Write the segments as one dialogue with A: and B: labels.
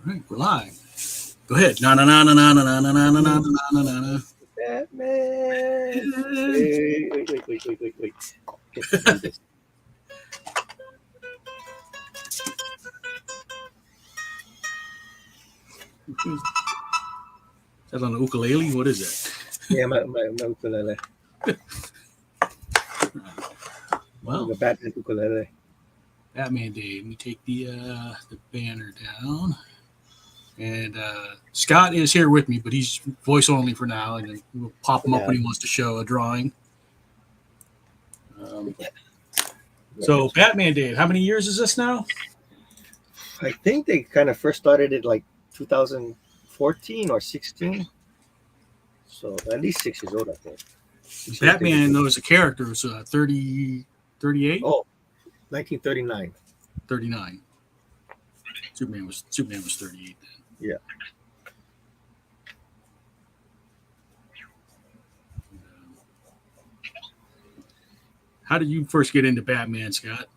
A: All right, we're live. Go ahead. Na na na na na na na na na na na na na.
B: Batman. Wait. Get to do this.
A: Is that on the ukulele? What is that?
B: Yeah, my ukulele.
A: Well,
B: The Batman ukulele.
A: Batman Day. Let me take the banner down. And Scott is here with me, but he's voice only for now, and then we'll pop him up when he wants to show a drawing. So Batman Day. How many years is this now?
B: I think they kind of first started it like 2014 or 16. So at least 6 years old, I think.
A: Batman, though, as a character, was 38?
B: Oh, 1939.
A: 39. Superman was 38 then.
B: Yeah.
A: How did you first get into Batman, Scott?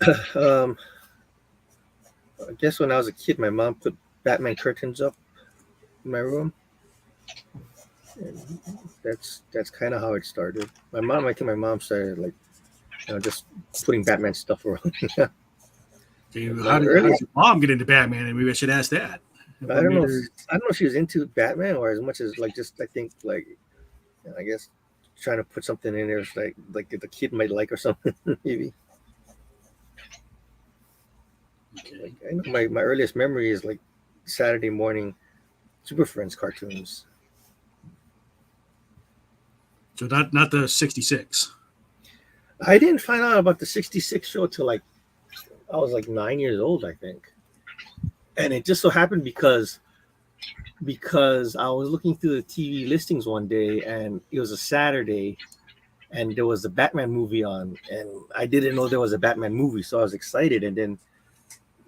B: I guess when I was a kid, my mom put Batman curtains up in my room. And that's kind of how it started. I think my mom started like, just putting Batman stuff around.
A: Okay, how did your mom get into Batman? And maybe I should ask that.
B: I don't know if she was into Batman or as much as like just I think like I guess trying to put something in there like the kid might like or something maybe.
A: Okay.
B: Like, I know my earliest memory is like Saturday morning Super Friends cartoons.
A: So not the 66.
B: I didn't find out about the 66 show till like I was like 9 years old, I think. And it just so happened because I was looking through the TV listings one day and it was a Saturday and there was a Batman movie on and I didn't know there was a Batman movie, so I was excited. And then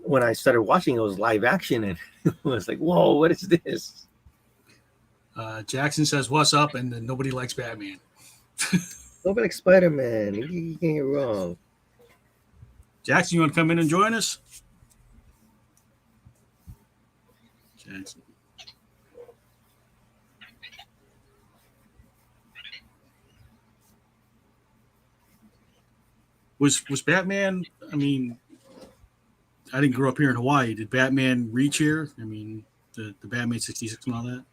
B: when I started watching, it was live action and it was like, whoa, what is this?
A: Jackson says, "What's up?" And then nobody likes Batman.
B: Nobody likes Spider-Man. You can't get wrong.
A: Jackson, you want to come in and join us? Jackson. Was Batman? I mean, I didn't grow up here in Hawaii. Did Batman reach here? I mean, the Batman 66 and all that.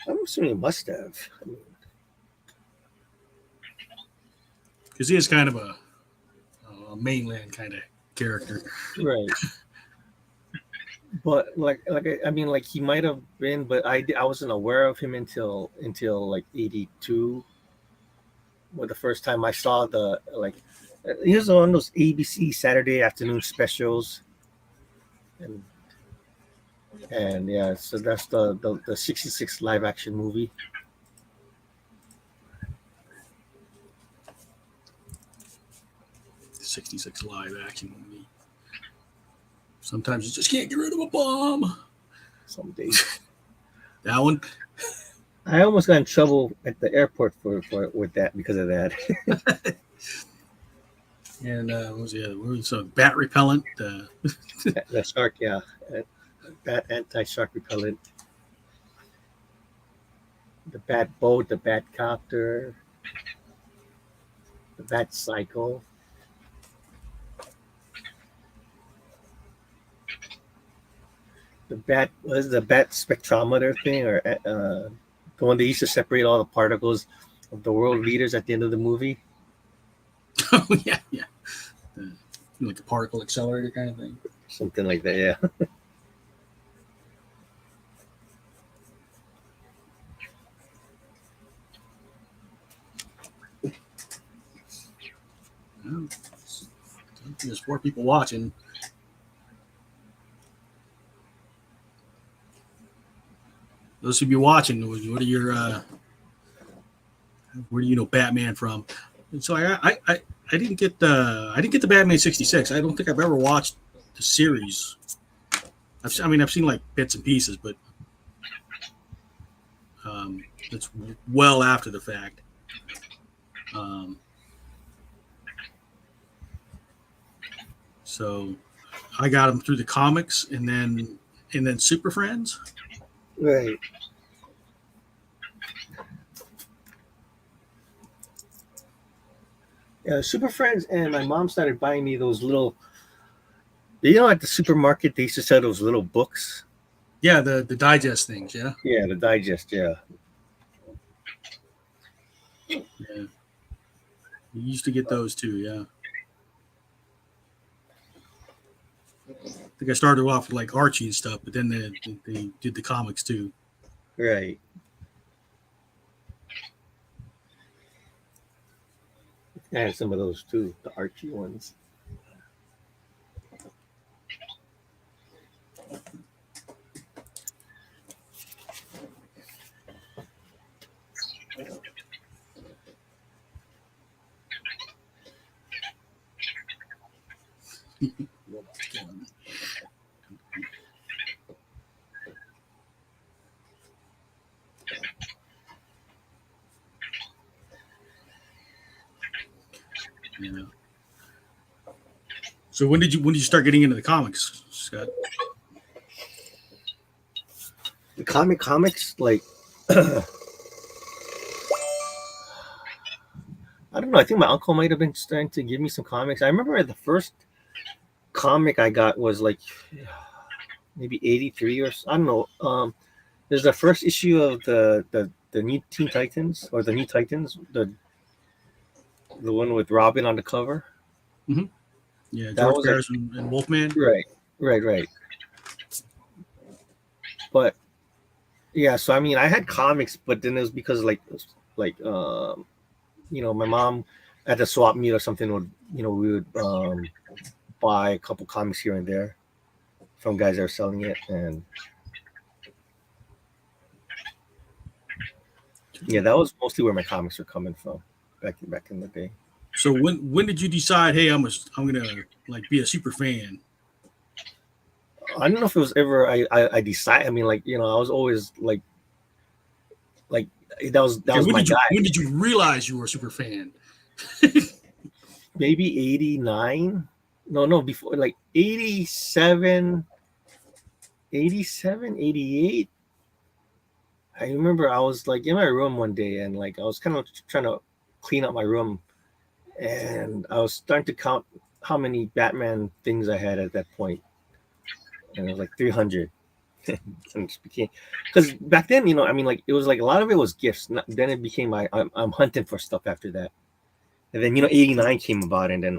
B: I'm assuming it must have.
A: Because he is kind of a mainland kind of character,
B: right? But like he might have been, but I wasn't aware of him until like 82. Well, the first time I saw he was on those ABC Saturday afternoon specials, and yeah, so that's the 66 live action movie.
A: The 66 live action movie. Sometimes you just can't get rid of a bomb.
B: Some days.
A: That one.
B: I almost got in trouble at the airport with that because of that.
A: And what was the other? What was bat repellent?
B: The shark, yeah. Bat anti-shark repellent. The bat boat, the bat copter, the bat cycle. The bat spectrometer thing, or the one they used to separate all the particles of the world leaders at the end of the movie.
A: Oh yeah. Like a particle accelerator kind of thing.
B: Something like that, yeah.
A: Well, there's 4 people watching. Those who be watching, what are your where do you know Batman from? And so I didn't get the Batman 66. I don't think I've ever watched the series. I've seen like bits and pieces, but it's well after the fact. So I got them through the comics, and then Super Friends.
B: Right. Yeah, Super Friends, and my mom started buying me those little. At the supermarket they used to sell those little books.
A: Yeah, the digest things. Yeah,
B: Yeah, the digest. Yeah.
A: yeah. You used to get those too. Yeah. I think I started off with like Archie and stuff, but then they did the comics too.
B: Right. I had some of those too, the Archie ones.
A: Yeah. So when did you start getting into the comics, Scott?
B: The comics, like I don't know. I think my uncle might have been starting to give me some comics. I remember the first comic I got was like maybe 83 or I don't know. There's the first issue of the new Teen Titans or the New Titans, the one with Robin on the cover.
A: Mm-hmm. Yeah,
B: That
A: George
B: was like
A: Barris and Wolfman.
B: right, right. But yeah, so I mean, I had comics, but then it was because like my mom at the swap meet or something would we would buy a couple comics here and there from guys that are selling it, and yeah, that was mostly where my comics were coming from back in the day.
A: So when did you decide, hey, I'm gonna like be a super fan?
B: I don't know if it was ever I decided. I mean, like I was always like that
A: Okay,
B: was my guy.
A: when did you realize you were a super fan?
B: Maybe 89. No, before like 87, 87, 88. I remember I was like in my room one day and like I was kind of trying to clean up my room and I was starting to count how many Batman things I had at that point, and it was like 300. And it just became because back then, I mean, like it was like a lot of it was gifts. Then it became I'm hunting for stuff after that, and then 89 came about, and then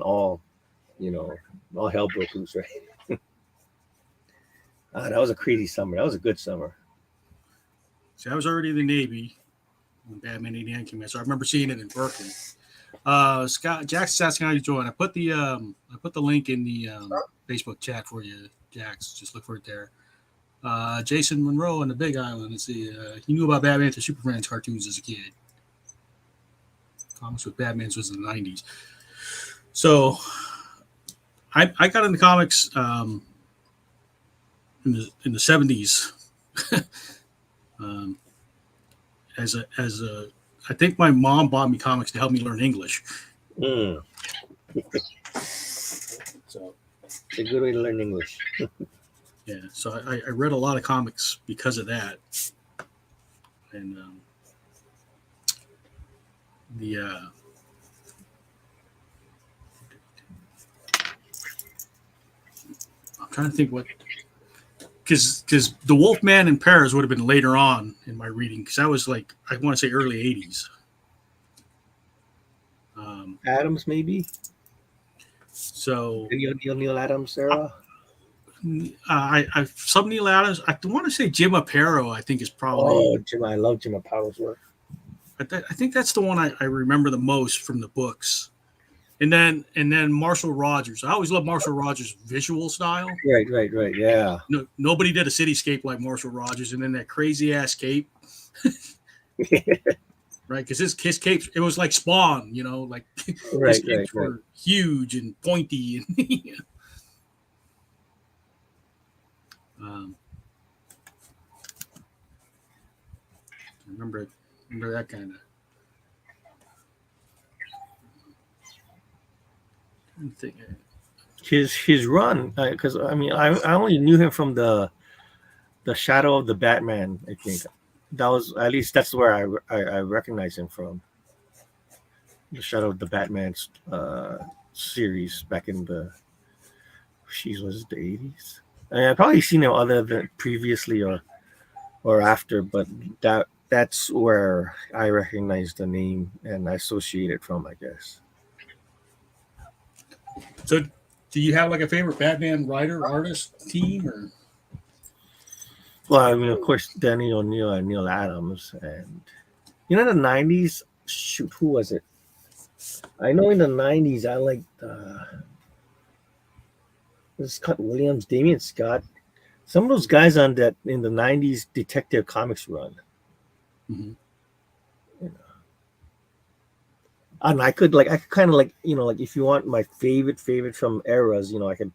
B: you know all hell broke loose, right? That was a crazy summer. That was a good summer.
A: See, I was already in the Navy when Batman '89 came out, so I remember seeing it in Berkeley. Scott Jack's asking how you join. I put the link in the Facebook chat for you, Jax. Just look for it there. Jason Monroe on the Big Island. Let's see. He knew about Batman to Superman's cartoons as a kid. Comics with Batman's was in the '90s. So I got into comics in the '70s. um, as a I think my mom bought me comics to help me learn English.
B: Mm.
A: So
B: It's a good way to learn English.
A: yeah, so I read a lot of comics because of that, and the I'm trying to think what because the Wolfman in Paris would have been later on in my reading because I was like I want to say early '80s.
B: Adams, maybe.
A: So
B: Neil Adams era.
A: I some Neil Adams. I want to say Jim Aparo. I think is
B: Oh,
A: probably.
B: I love Jim Apato's work.
A: I think that's the one I remember the most from the books. And then Marshall Rogers. I always loved Marshall Rogers' visual style.
B: Right. Yeah.
A: No, nobody did a cityscape like Marshall Rogers, and then that crazy ass cape, right? Because his capes, it was like Spawn, like his capes
B: Right.
A: were huge and pointy, and um, remember that kind of. Trying to think.
B: his run, because I mean I only knew him from the Shadow of the Batman. I think that was, at least that's where I recognize him from, the Shadow of the Batman series back in the, was it the 80s? I've probably seen him other than previously or after, but that's where I recognize the name and I associate it from, I guess.
A: So, do you have like a favorite Batman writer, artist, team, or?
B: Well, I mean, of course, Danny O'Neill and Neil Adams, and the '90s. Shoot, who was it? I know in the '90s, I liked Scott Williams, Damian Scott, some of those guys on that in the '90s Detective Comics run.
A: Mm-hmm.
B: And I could kind of like if you want my favorite from eras, I could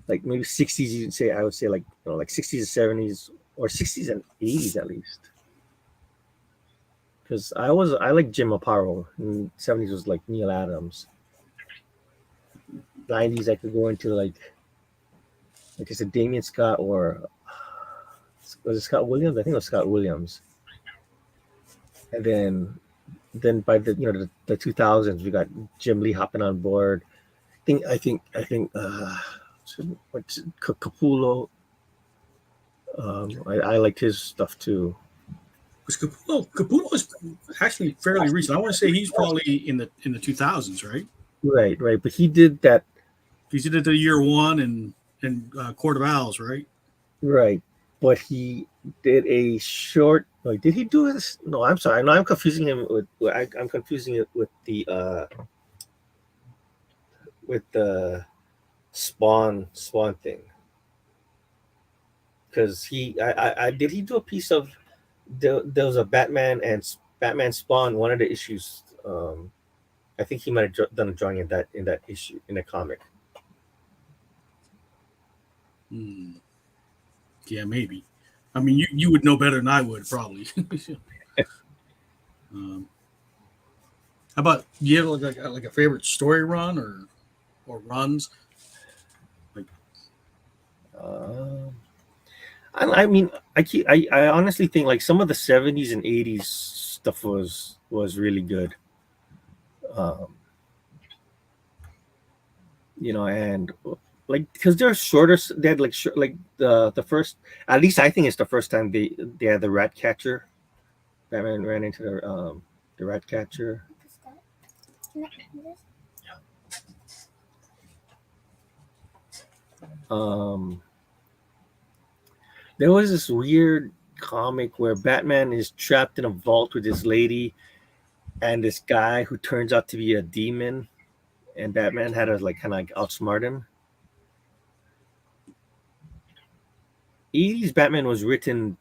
B: like maybe '60s. I would say like like '60s and '70s or '60s and '80s at least. Because I like Jim Aparo, and '70s was like Neil Adams. '90s I could go into like I said, Damian Scott, or was it Scott Williams? I think it was Scott Williams. And then by the the 2000s we got Jim Lee hopping on board. I think what's Capullo. I liked his stuff too.
A: Was Capullo was actually fairly recent. I want to say he's probably in the 2000s, right?
B: Right. But he did that.
A: He did it the year one and Court of Owls, right?
B: Right. But he did a short. Like, did he do this? No, I'm sorry. No, I'm confusing him with. I'm confusing it with the Spawn thing. Because I did he do a piece of there was a Batman and Batman Spawn, one of the issues. I think he might have done a drawing in that issue in a comic.
A: Yeah, maybe. I mean, you would know better than I would, probably. How about, do you have like a favorite story run or runs? Like,
B: I mean, I honestly think like some of the '70s and '80s stuff was really good. And like because they're shorter. They had like like the first. At least I think it's the first time they had the rat catcher. Batman ran into the rat catcher. There was this weird comic where Batman is trapped in a vault with this lady and this guy who turns out to be a demon, and Batman had to like kind of like outsmart him. '80s Batman was written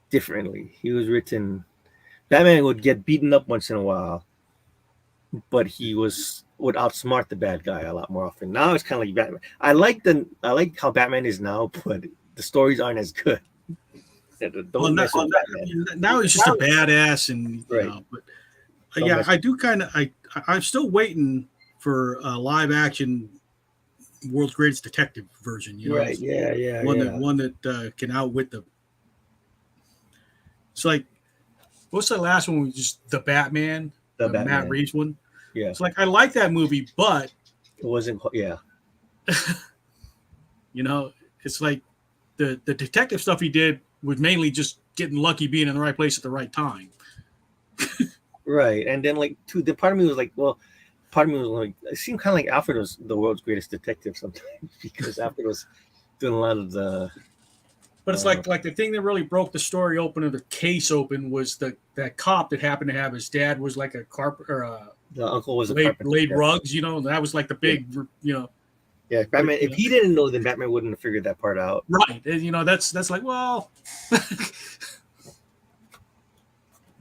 B: differently. Batman would get beaten up once in a while, but he would outsmart the bad guy a lot more often. Now it's kind of like Batman. I like how Batman is now, but the stories aren't as good.
A: Now he's just a badass, and but yeah, I do kind of. I'm still waiting for a live action World's Greatest Detective version.
B: Right? Yeah.
A: One that can outwit the. It's like, what's the last one? Was just the Batman, Matt Reeves one.
B: Yeah.
A: It's like I like that movie, but
B: it wasn't. Yeah.
A: It's like the detective stuff he did was mainly just getting lucky, being in the right place at the right time.
B: Right, and then like the part of me was like, it seemed kind of like Alfred was the world's greatest detective sometimes because Alfred was doing a lot of the.
A: But it's like the thing that really broke the story open or the case open was that cop that happened to have his dad was like a carpenter.
B: The uncle was
A: laid rugs, that was like the big,
B: Yeah, Batman. If he didn't know, then Batman wouldn't have figured that part out.
A: Right, and that's like, well.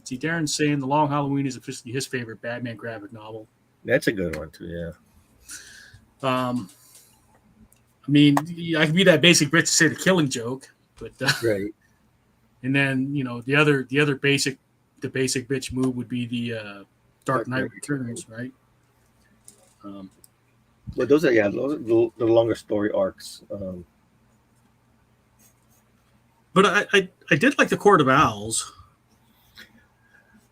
A: See, Darren's saying The Long Halloween is officially his favorite Batman graphic novel.
B: That's a good one too, yeah.
A: I mean, I can be that basic bitch to say the Killing Joke, but
B: right.
A: And then the other basic bitch move would be the Dark Knight Returns, right?
B: But those are the longer story arcs.
A: But I did like the Court of Owls.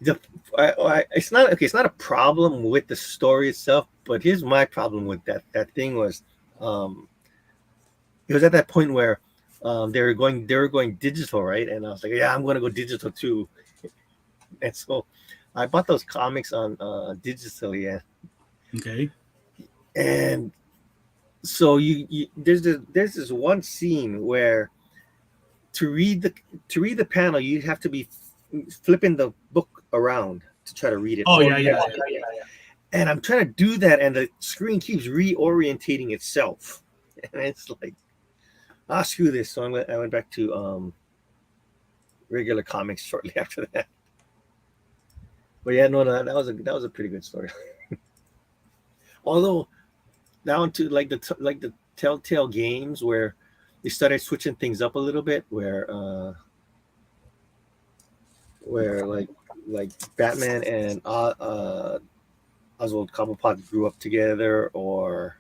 B: It's not okay. It's not a problem with the story itself, but here's my problem with that. That thing was, it was at that point where they were going digital, right? And I was like, yeah, I'm going to go digital too. And so I bought those comics on digitally,
A: Okay.
B: and so there's this one scene where to read the panel you have to be flipping the book around to try to read it.
A: Oh yeah.
B: And I'm trying to do that, and the screen keeps reorientating itself, and it's like, screw this. So I went back to regular comics shortly after that. But yeah, no, that was a pretty good story. Although down to like the Telltale games where they started switching things up a little bit, where like Batman and Oswald Cobblepot grew up together, or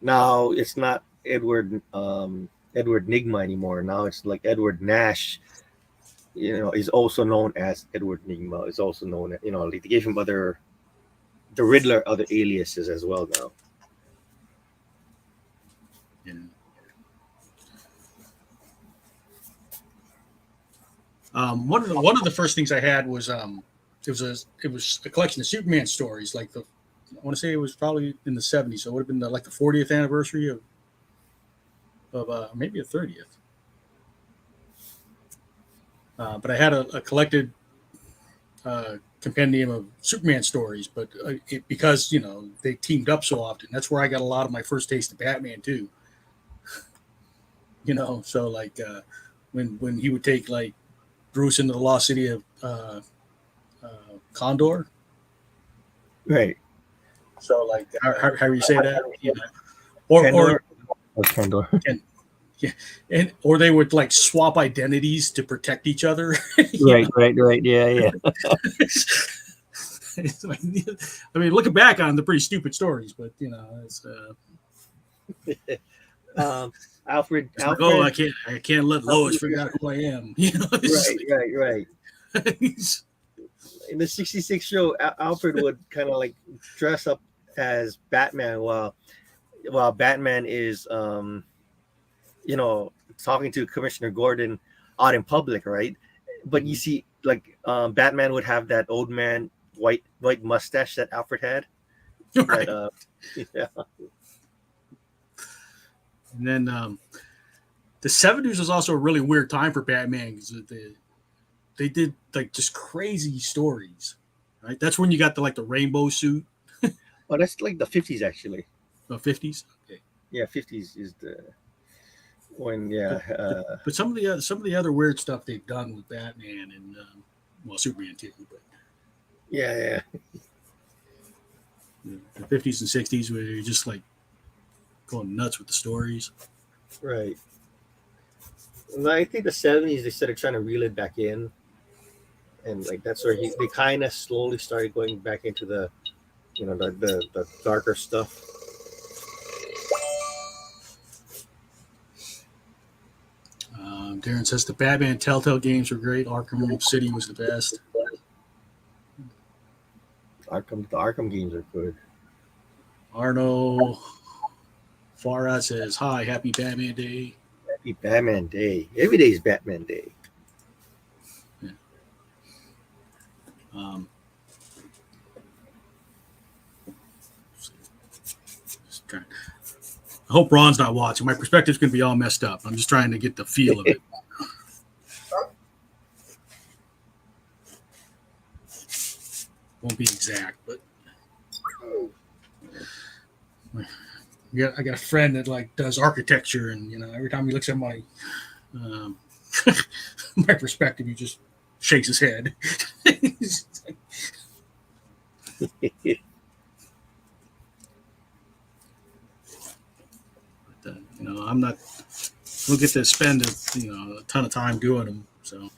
B: now it's not Edward Nigma anymore. Now it's like Edward Nash. Is also known as Edward Nigma. Is also known as, like they gave him the Riddler other aliases as well now.
A: Yeah. One of the first things I had was it was a collection of Superman stories. Like I want to say it was probably in the 70s, so it would have been like the 40th anniversary of maybe a 30th. But I had a collected compendium of Superman stories, but because they teamed up so often, that's where I got a lot of my first taste of Batman too. So like when he would take like Bruce into the lost city of Condor.
B: Right.
A: So like how you say that?
B: Kendor.
A: Or Kendor. Yeah, or they would like swap identities to protect each other.
B: Right. Yeah.
A: I mean, looking back on, they're pretty stupid stories, but it's.
B: Alfred.
A: Like, I can't let Lois figure out who I am.
B: Right. In the '66 show, Alfred would kind of like dress up as Batman while Batman is talking to Commissioner Gordon out in public, right? But you see, like Batman would have that old man white mustache that Alfred had.
A: Right.
B: Yeah.
A: And then the 70s was also a really weird time for Batman because they did like just crazy stories, right? That's when you got the rainbow suit.
B: Oh, that's like the 50s actually.
A: The 50s. Okay.
B: Yeah, 50s is the when. Yeah.
A: But some of the other weird stuff they've done with Batman and Superman too. But
B: yeah.
A: The 50s and 60s where you're just like going nuts with the stories.
B: Right. And I think the 70s they started trying to reel it back in, and like that's where they kind of slowly started going back into the the darker stuff.
A: Darren says the Batman Telltale games were great. Arkham City was the best.
B: The Arkham games are good.
A: Arno Farah says, "Hi, happy Batman Day."
B: Happy Batman Day. Every day is Batman Day.
A: Yeah. I hope Ron's not watching. My perspective's going to be all messed up. I'm just trying to get the feel of it. Won't be exact, but I got a friend that like does architecture, and every time he looks at my my perspective, he just shakes his head. I don't get to spend a ton of time doing them, so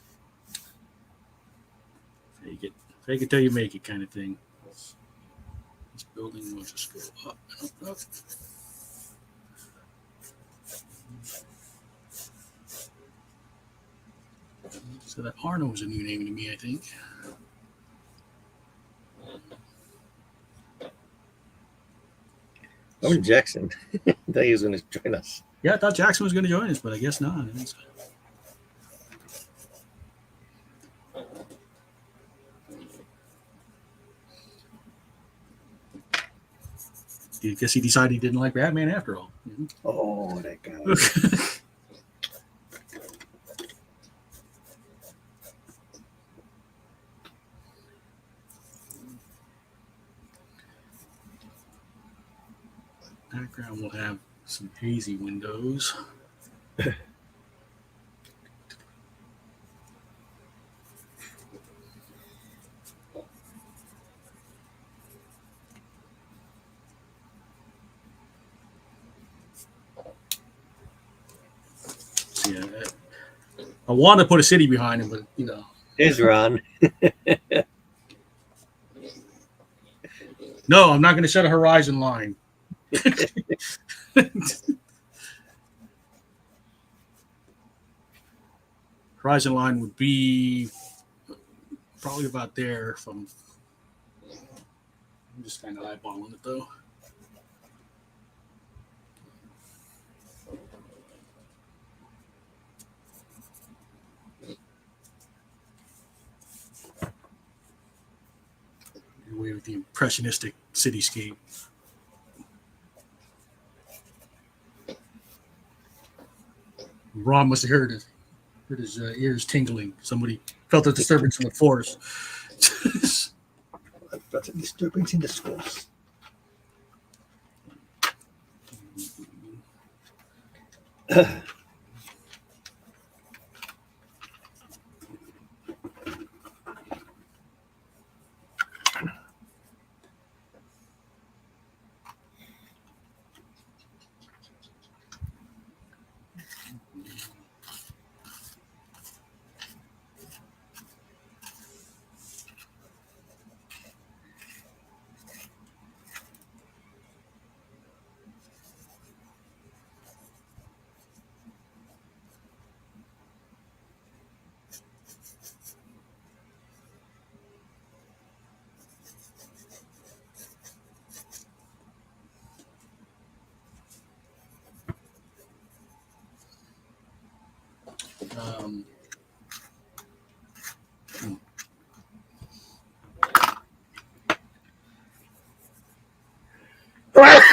A: fake it till you make it kind of thing. This building will just go up and up and up. So that Arno was a new name to me, I think.
B: I'm Jackson. I thought he was going to join us.
A: Yeah, I thought Jackson was going to join us, but I guess not. I guess he decided he didn't like Batman after all.
B: Oh, that guy.
A: Background will have some hazy windows. So, yeah, I want to put a city behind him, but
B: There's Ron.
A: No, I'm not going to set a horizon line. Horizon line would be probably about there. I'm just kind of eyeballing it though. Away with the impressionistic cityscape. Ron must have heard his ears tingling. Somebody felt a disturbance in the force.
B: That's a disturbance in the schools.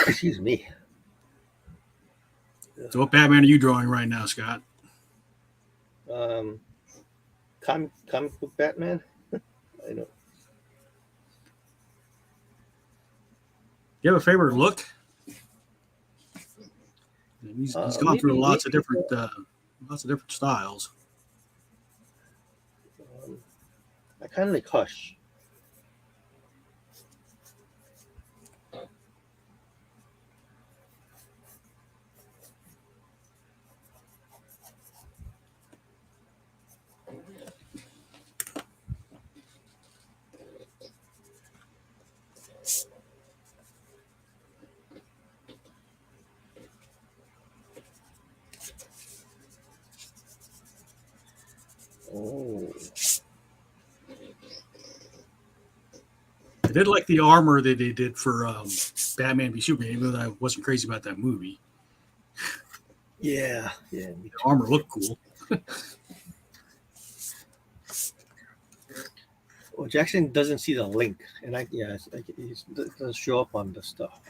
B: Excuse me.
A: So what Batman are you drawing right now, Scott?
B: Comic book Batman. I know.
A: Do you have a favorite look? He's gone through lots of different styles.
B: I kind of like Hush. Oh.
A: I did like the armor that they did for Batman v Superman, even though I wasn't crazy about that movie.
B: Yeah.
A: The armor looked cool.
B: Well, Jackson doesn't see the link, and it doesn't show up on the stuff.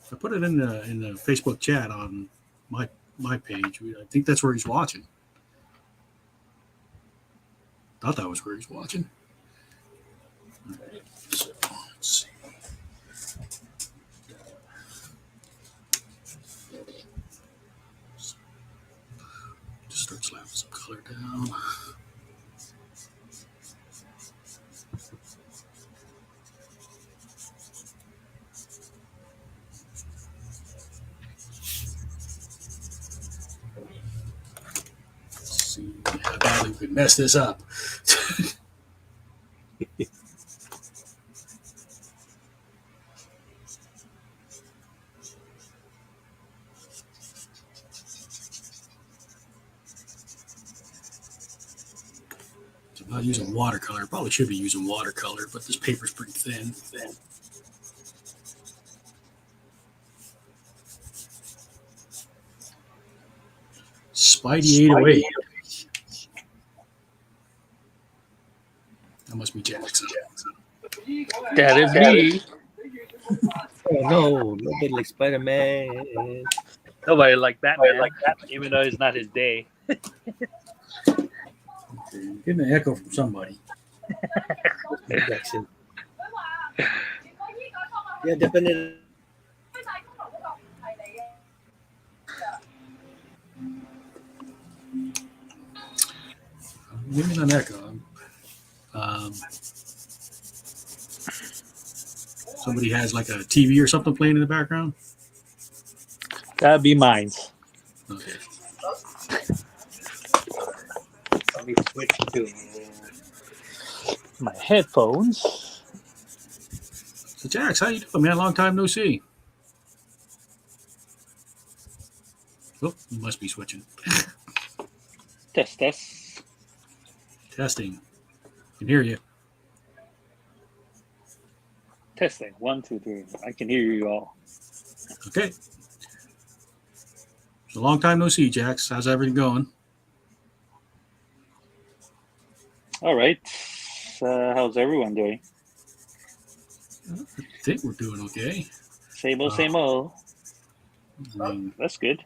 A: I put it in the Facebook chat on my page. I think that's where he's watching. Thought that was where he's watching. All right, so let's see. Just start slapping some color down. Let's see how badly we could mess this up. Not using watercolor. Probably should be using watercolor, but this paper's pretty thin. Spidey 808. That must be Jackson.
C: That is me.
B: Oh no, nobody like Spider-Man.
C: Nobody like Batman, even though it's not his day.
A: Getting an echo from somebody.
B: Jackson. Yeah, definitely.
A: Maybe not an echo. Somebody has like a TV or something playing in the background.
C: That'd be mine.
A: Okay.
C: Let me switch to my headphones.
A: So Jax, how you doing, man? Long time no see. Oh, you must be switching.
C: Test.
A: Testing. Can hear you.
C: Testing. 1, 2, 3. I can hear you all.
A: Okay. It's a long time no see, Jax. How's everything going?
C: All right. How's everyone doing?
A: I think we're doing okay.
C: Same old.
A: I mean,
C: That's good.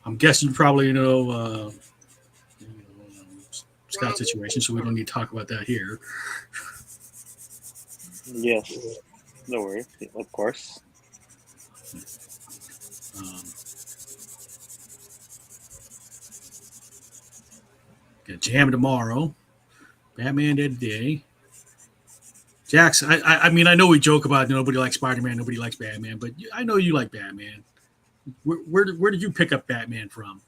A: I'm guessing you probably know Scott's situation, so we don't need to talk about that here.
C: Yes. No worries. Of course.
A: Got Jam tomorrow. Batman Day today. Jax, I mean, I know we joke about nobody likes Spider-Man, nobody likes Batman, but I know you like Batman. Where did you pick up Batman from?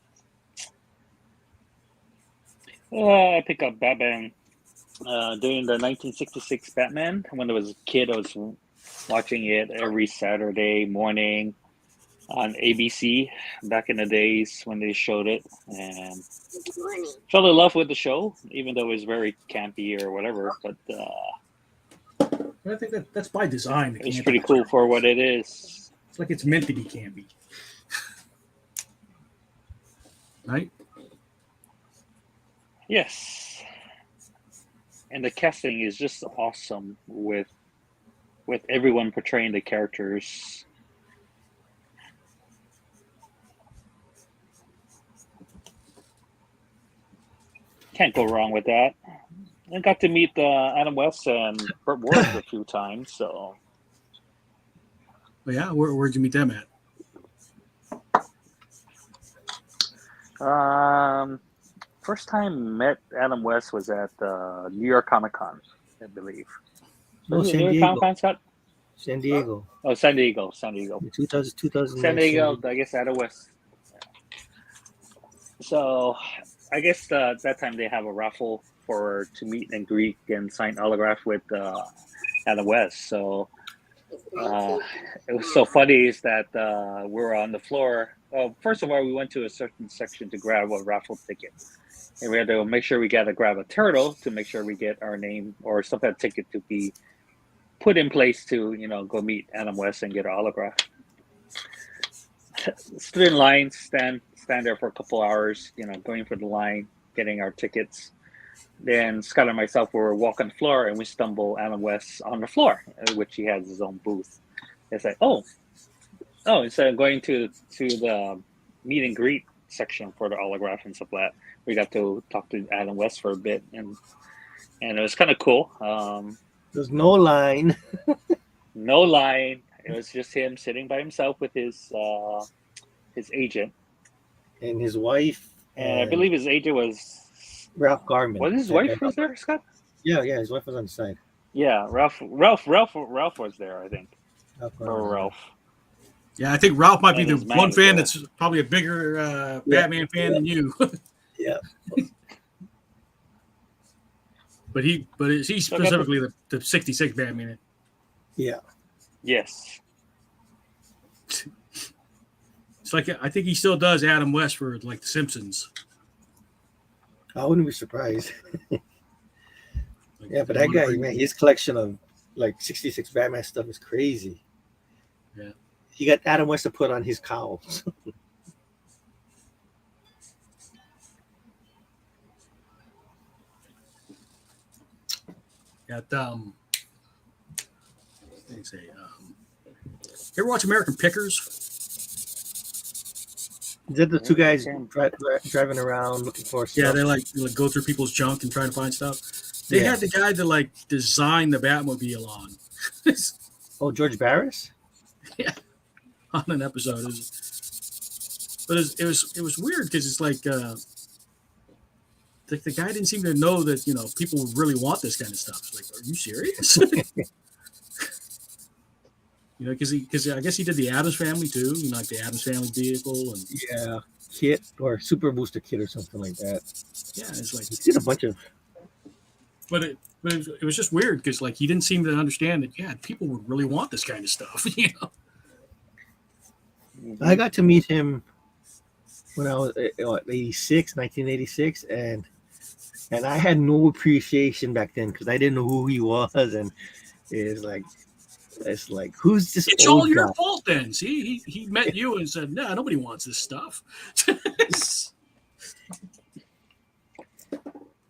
C: I picked up Batman during the 1966 Batman. When I was a kid, I was watching it every Saturday morning on ABC back in the days when they showed it, and fell in love with the show, even though it was very campy or whatever. But
A: I think that's by design.
C: It's pretty cool for what it is.
A: It's like it's meant to be campy, right?
C: Yes, and the casting is just awesome with everyone portraying the characters. Can't go wrong with that. I got to meet Adam West and Burt Ward a few times, so.
A: Well, yeah, where'd you meet them
C: at? First time met Adam West was at New York Comic Con, I believe.
B: No, San Diego.
C: Comic-Con, Scott?
B: San Diego.
C: Oh, San Diego.
B: 2000.
C: San Diego, I guess Adam West. So, I guess that time they have a raffle to meet and greet and sign autograph with Adam West. So it was so funny is that we were on the floor. Well, first of all, we went to a certain section to grab a raffle ticket, and we had to make sure we got to grab a turtle to make sure we get our name or some kind of ticket to be put in place to go meet Adam West and get an autograph. Stood in line, stand there for a couple hours, going for the line, getting our tickets. Then Scott and myself were walking the floor, and we stumble Adam West on the floor, which he has his own booth. It's like, oh, instead of going to the meet and greet section for the autograph and stuff like that, we got to talk to Adam West for a bit, and it was kind of cool.
B: There's no line.
C: No line. It was just him sitting by himself with his agent
B: and his wife.
C: And I believe his agent was
B: Ralph Garman.
C: Was his wife was there, Scott?
B: Yeah, his wife was on the side.
C: Yeah, Ralph was there, I think. Ralph.
A: Yeah, I think Ralph might be the one fan that's probably a bigger Batman fan than you.
B: Yeah.
A: But is he specifically the 66 Batman?
B: Yeah.
C: Yes.
A: It's like I think he still does Adam West for like The Simpsons.
B: I wouldn't be surprised.
A: Like,
B: Yeah, but
A: they
B: that
A: wanna
B: guy,
A: bring-
B: man, his collection of like 66 Batman stuff is crazy.
A: Yeah.
B: He got Adam West to put on his cowls.
A: Got let me say, you ever watch American Pickers?
B: Is that the two guys
C: American
B: driving around looking for
A: Yeah,
B: stuff?
A: they like go through people's junk and try to find stuff. They
B: Yeah.
A: had the guy that like designed the Batmobile on
B: Oh, George Barris?
A: on an episode. But it was weird because it's like the guy didn't seem to know that people really want this kind of stuff. It's like, are you serious? Because I guess he did the Addams Family too. Like the Addams Family vehicle, and
B: Yeah. Kit or Super Booster Kit or something like that.
A: yeah, it's like.
B: He did a bunch of.
A: But it was just weird because like he didn't seem to understand that people would really want this kind of stuff.
B: I got to meet him when I was 1986, and I had no appreciation back then because I didn't know who he was, and it's like who's this
A: It's
B: old
A: all your
B: guy?
A: fault then. See, he met you and said, "No, nobody wants this stuff."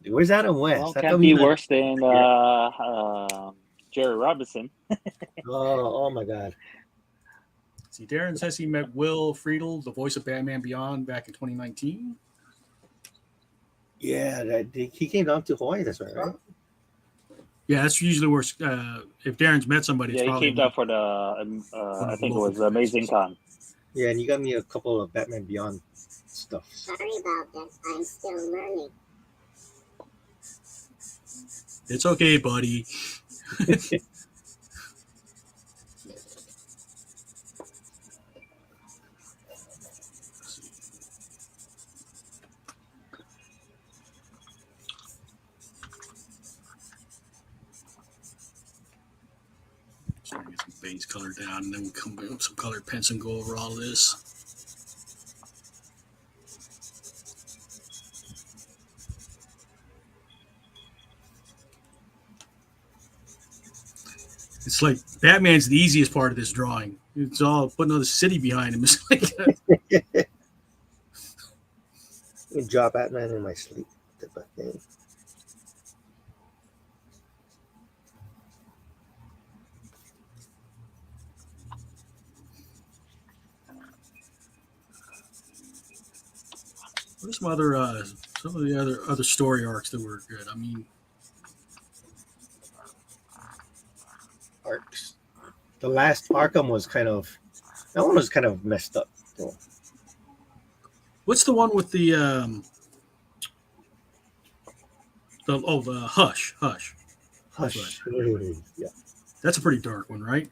B: Where's Adam West?
C: Well,
B: How
C: can't
B: come
C: be
B: he's not-
C: worse than Jerry Robinson.
B: Oh my God!
A: See, Darren says he met Will Friedle, the voice of Batman Beyond, back in 2019.
B: Yeah, he came down to Hawaii. That's right.
A: Yeah, that's usually where if Darren's met somebody, it's
C: Yeah, he
A: probably
C: came down for the I think it was Amazing Con.
B: Yeah, and you got me a couple of Batman Beyond stuff.
D: Sorry about that. I'm still learning.
A: It's okay, buddy. So I get some base color down, and then we come back with some colored pens and go over all this. It's like Batman's the easiest part of this drawing. It's all putting another city behind him. It's like
B: I draw Batman in my sleep.
A: what are some of the other story arcs that were good? I mean,
B: Arcs. The last Arkham was that one was kind of messed up. Though.
A: what's the one with the Hush?
B: Hush. Yeah,
A: That's a pretty dark one, right?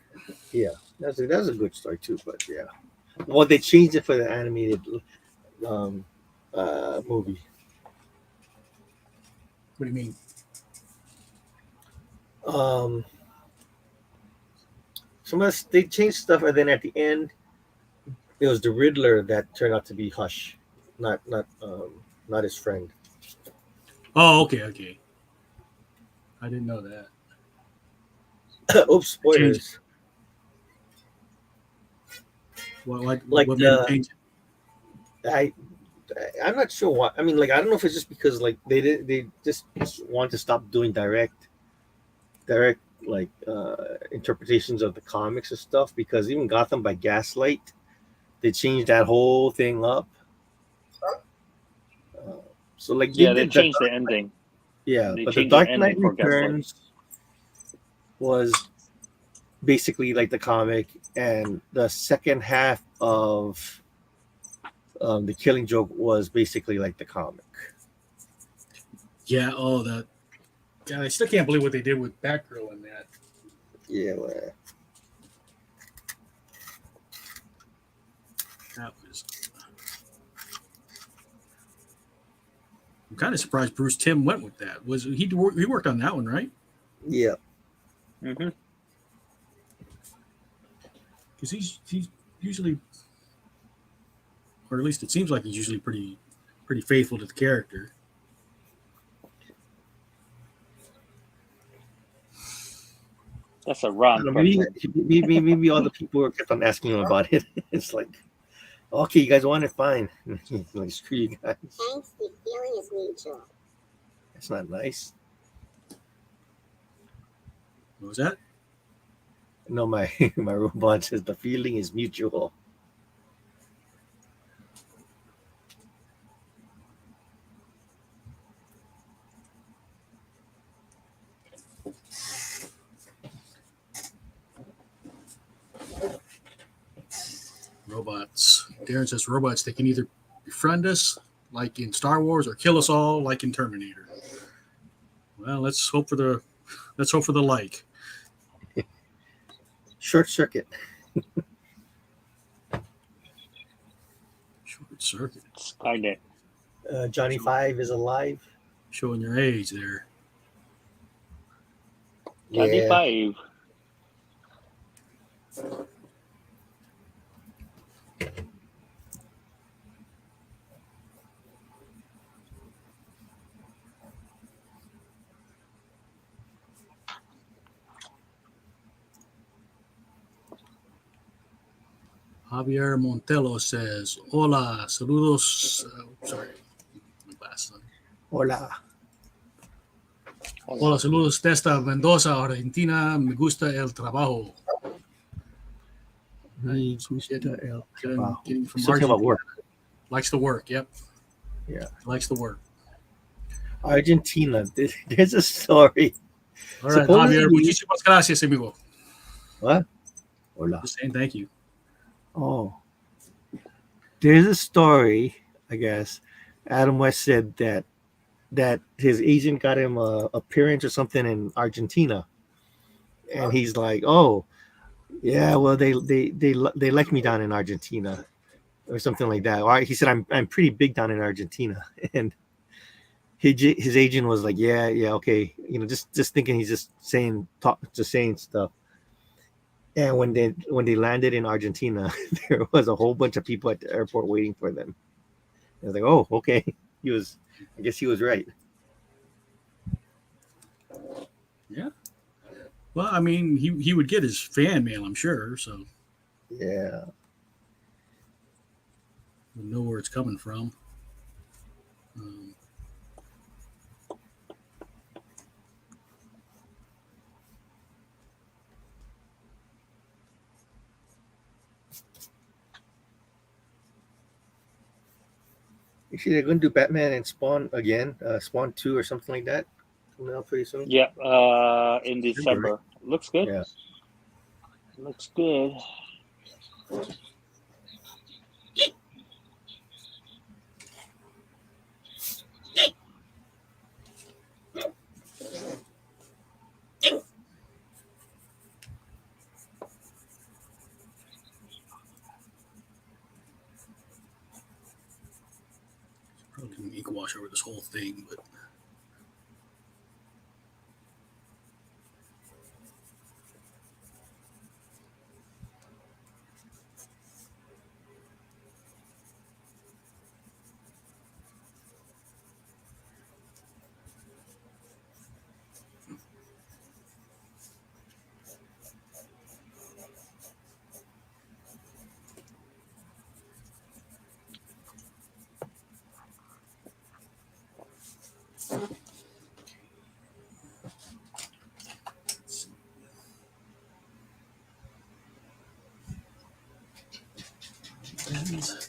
B: that's a good story too. But yeah, well, they changed it for the animated movie.
A: What do you mean?
B: They changed stuff, and then at the end, it was the Riddler that turned out to be Hush, not his friend.
A: Oh, okay. I didn't know that.
B: Oops, spoilers.
A: What
B: Like
A: made them change it?
B: I'm not sure why. I mean, like, I don't know if it's just because like they just want to stop doing direct like interpretations of the comics and stuff, because even Gotham by Gaslight, they changed that whole thing up. So like
C: They changed the ending.
B: Yeah,
C: They
B: but the
C: changed the
B: Dark Knight
C: ending for Gaslight.
B: Returns was basically like the comic, and the second half of the Killing Joke was basically like the comic.
A: Yeah. Oh, that. God, I still can't believe what they did with Batgirl in that.
B: Yeah, well,
A: That was. I'm kind of surprised Bruce Timm went with that. Was he worked on that one, right?
B: yeah.
C: Mm-hmm.
A: Because he's usually, or at least it seems like he's usually pretty faithful to the character.
C: That's a
B: I
C: Ron
B: don't know, maybe,
C: question.
B: maybe all the people kept on asking him about it. It's like, okay, you guys want it, fine. Like, screw you guys.
D: Thanks, the feeling is mutual.
B: That's not nice.
A: What was that?
B: No, my my robot says the feeling is mutual.
A: Robots. Darren says robots, they can either befriend us, like in Star Wars, or kill us all, like in Terminator. Well, let's hope for the like.
B: Short circuit.
A: Short circuit.
C: Skynet.
B: Johnny Five is alive.
A: Showing your age there.
C: Johnny
B: Yeah.
C: 5.
A: Javier Montelo says, "Hola, saludos." Sorry, my glasses on.
B: Hola.
A: Hola, saludos desde Mendoza, Argentina. Me gusta el trabajo.
B: Me
A: So
B: gusta el trabajo.
A: getting from
B: Still talking about
A: Argentina.
B: work.
A: Likes the work. Yep.
B: Yeah.
A: Likes the work.
B: Argentina. There's a story.
A: All right,
B: Supposedly-
A: Javier. Muchísimas gracias, amigo.
B: What? Hola.
A: Just saying thank you.
B: Oh. There's a story, I guess. Adam West said that his agent got him a appearance or something in Argentina. And he's like, "Oh, yeah, well they like me down in Argentina." Or something like that. Or he said, I'm pretty big down in Argentina. And his agent was like, yeah, okay, just thinking he's just saying stuff. And when they landed in Argentina, there was a whole bunch of people at the airport waiting for them. I was like, oh, okay. I guess he was right.
A: Yeah. Well, I mean, he would get his fan mail, I'm sure. So
B: Yeah.
A: we'll know where it's coming from.
B: Actually, they're going to do Batman and Spawn again, Spawn 2 or something like that. Coming out pretty soon.
C: Yeah, in December. Looks good.
B: Yeah.
C: Looks good.
A: Probably can ink wash over this whole thing, but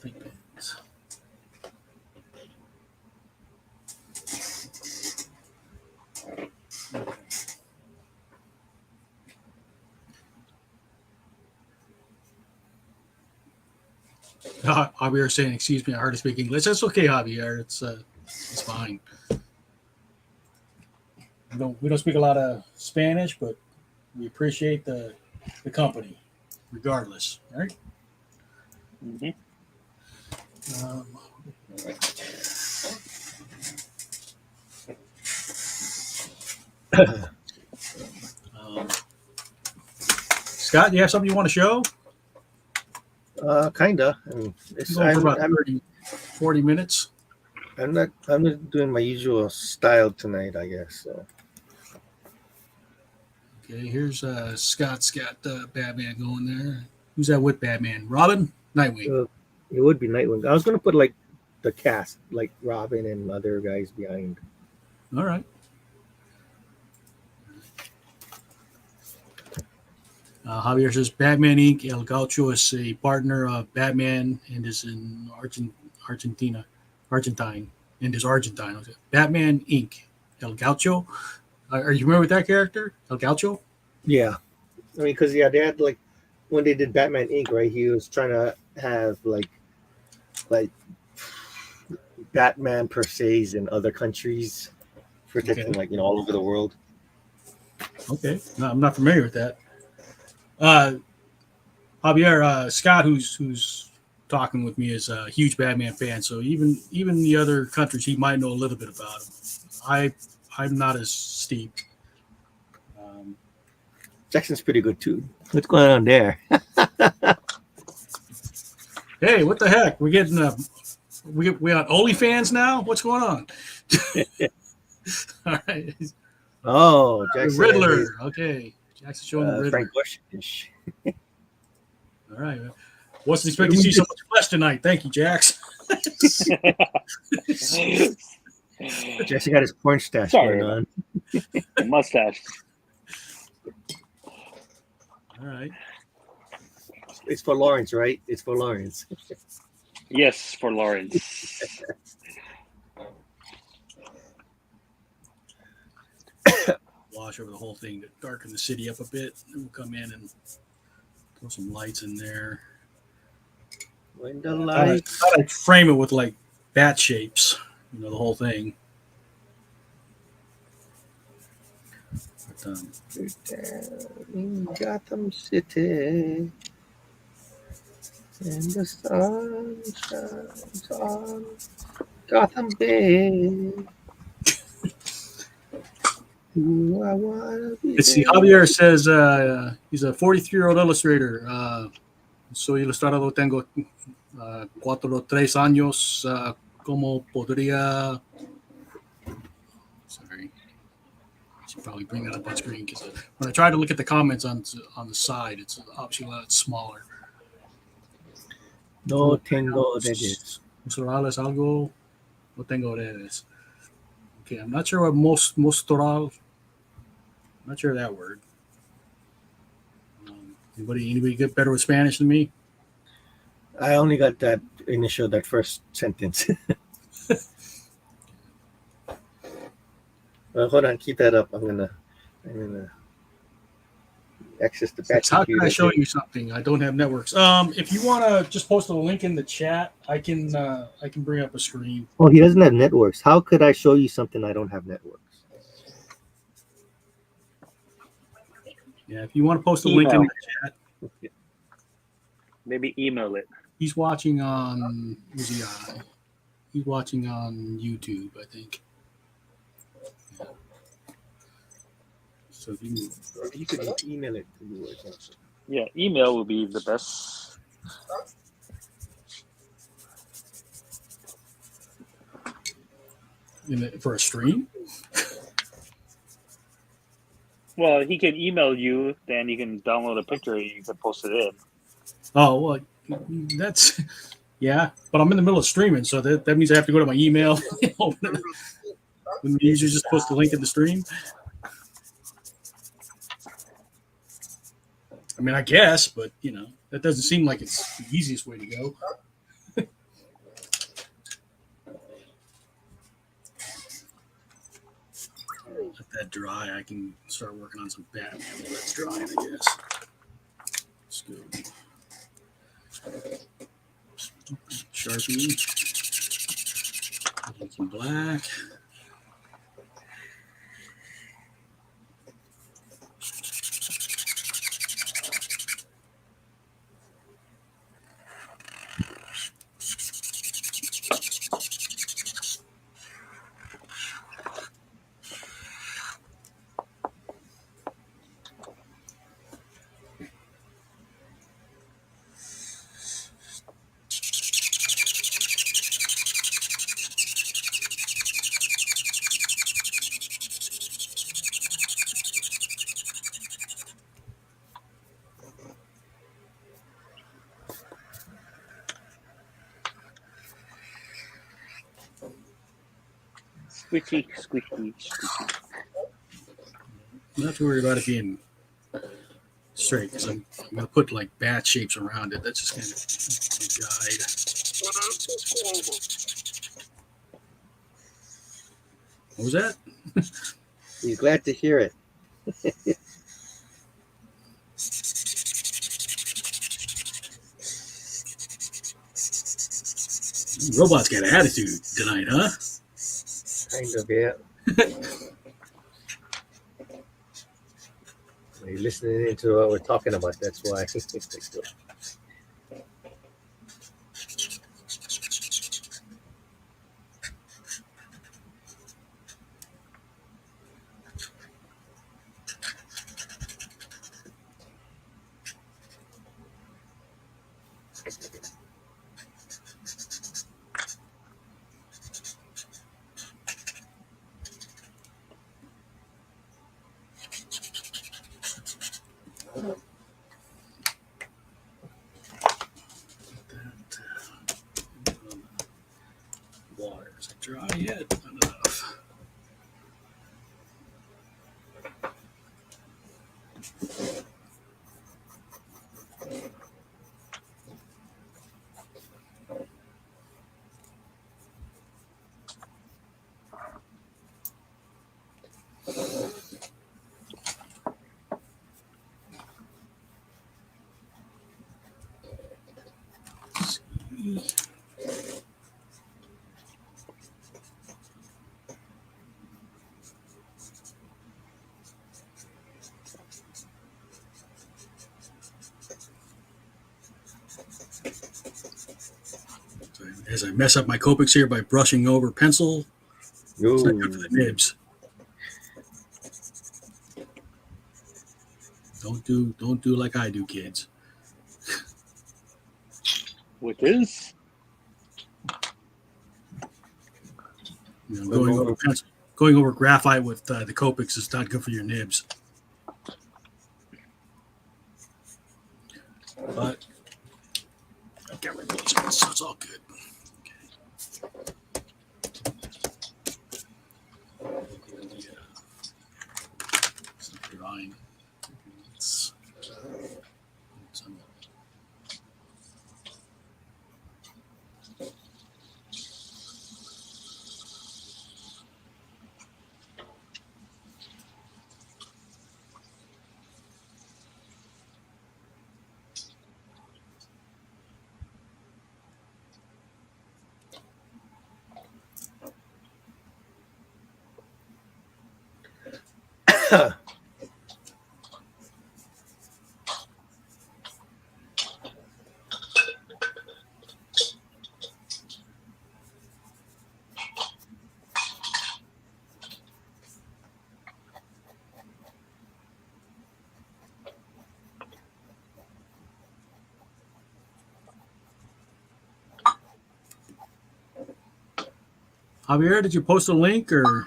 A: big pens. Javier saying, "Excuse me, I hardly speak English." That's okay, Javier. It's fine. We don't speak a lot of Spanish, but we appreciate the company, regardless. All right.
C: Mm-hmm.
A: Scott, do you have something you want to show?
B: Kinda. I mean,
A: Going for about 40 minutes.
B: I'm not doing my usual style tonight, I guess. So.
A: Okay, here's Scott's got Batman going there. Who's that with Batman? Robin? Nightwing.
B: It would be Nightwing. I was gonna put like the cast, like Robin and other guys behind.
A: All right. Javier says Batman Inc. El Gaucho is a partner of Batman and is in Argentine, and is Argentine. Okay. Batman Inc. El Gaucho. Are you familiar with that character, El Gaucho?
B: Yeah, I mean, because they had like when they did Batman Inc. Right, he was trying to have like Batman per se in other countries, protecting
A: Okay.
B: like all over the world.
A: Okay, no, I'm not familiar with that. Javier, Scott, who's talking with me, is a huge Batman fan. So even the other countries, he might know a little bit about him. I'm not as steep.
B: Jackson's pretty good too. What's going on there?
A: Hey, what the heck? We're getting we on OnlyFans now. What's going on? All right,
B: Oh, Jackson
A: Riddler. Okay, Jackson showing the Riddler.
B: Frank Bush.
A: All right. Wasn't expecting to see so much flesh tonight. Thank you, Jax.
B: Jackson got his porn stash going on.
C: Mustache.
A: All right.
B: It's for Lawrence, right? It's for Lawrence.
C: Yes, for Lawrence.
A: Wash over the whole thing to darken the city up a bit. And we'll come in and throw some lights in there.
B: When the lights.
A: Thought I'd frame it with like bat shapes, the whole thing. But,
B: in Gotham City, and the sun shines on Gotham Bay. Ooh, I wanna be
A: let's see.
B: there.
A: Javier says he's a 43-year-old illustrator. Soy ilustrador, tengo 3 años. ¿Cómo podría? Sorry. I should probably bring that up on screen because when I try to look at the comments on the side, it's obviously a lot smaller.
B: No tengo redes.
A: Mostrarles algo. No tengo redes. Okay, I'm not sure what mostrar. I'm not sure of that word. Anybody get better with Spanish than me?
B: I only got that first sentence. Well, hold on, keep that up. I'm gonna access the back.
A: How can I show you something? I don't have networks. If you want to just post a link in the chat, I can bring up a screen.
B: Oh, he doesn't have networks. How could I show you something I don't have networks?
A: Yeah, if you want to post a link in the chat.
C: Maybe email it.
A: He's watching on. Where's he on? He's watching on YouTube, I think. Yeah. So
B: You could email it to you or something.
C: Yeah, email would be the best.
A: For a stream?
C: Well, he can email you, then you can download a picture and you can post it in.
A: Oh, well, that's, yeah, but I'm in the middle of streaming, so that means I have to go to my email. When the user just post the link in the stream. I mean, I guess, but, that doesn't seem like it's the easiest way to go. Let that dry. I can start working on some Batman while that's drying, I guess. Let's go. Sharpie. Some black.
C: Squishy, squishy, squishy.
A: I'm not too worried about it being straight because I'm going to put like bat shapes around it. That's just going to guide. What was that?
B: He's glad to hear it.
A: Robot's got attitude tonight, huh?
B: Kind of, yeah. He's listening into what we're talking about. That's why.
A: Water. Is it dry yet? Not enough. As I mess up my Copics here by brushing over pencil, it's not good for the nibs. Don't do like I do, kids.
C: Which is?
A: You know, going over graphite with the Copics is not good for your nibs. But I've got replacements, so it's all good. It's not drying. It's Javier, did you post a link or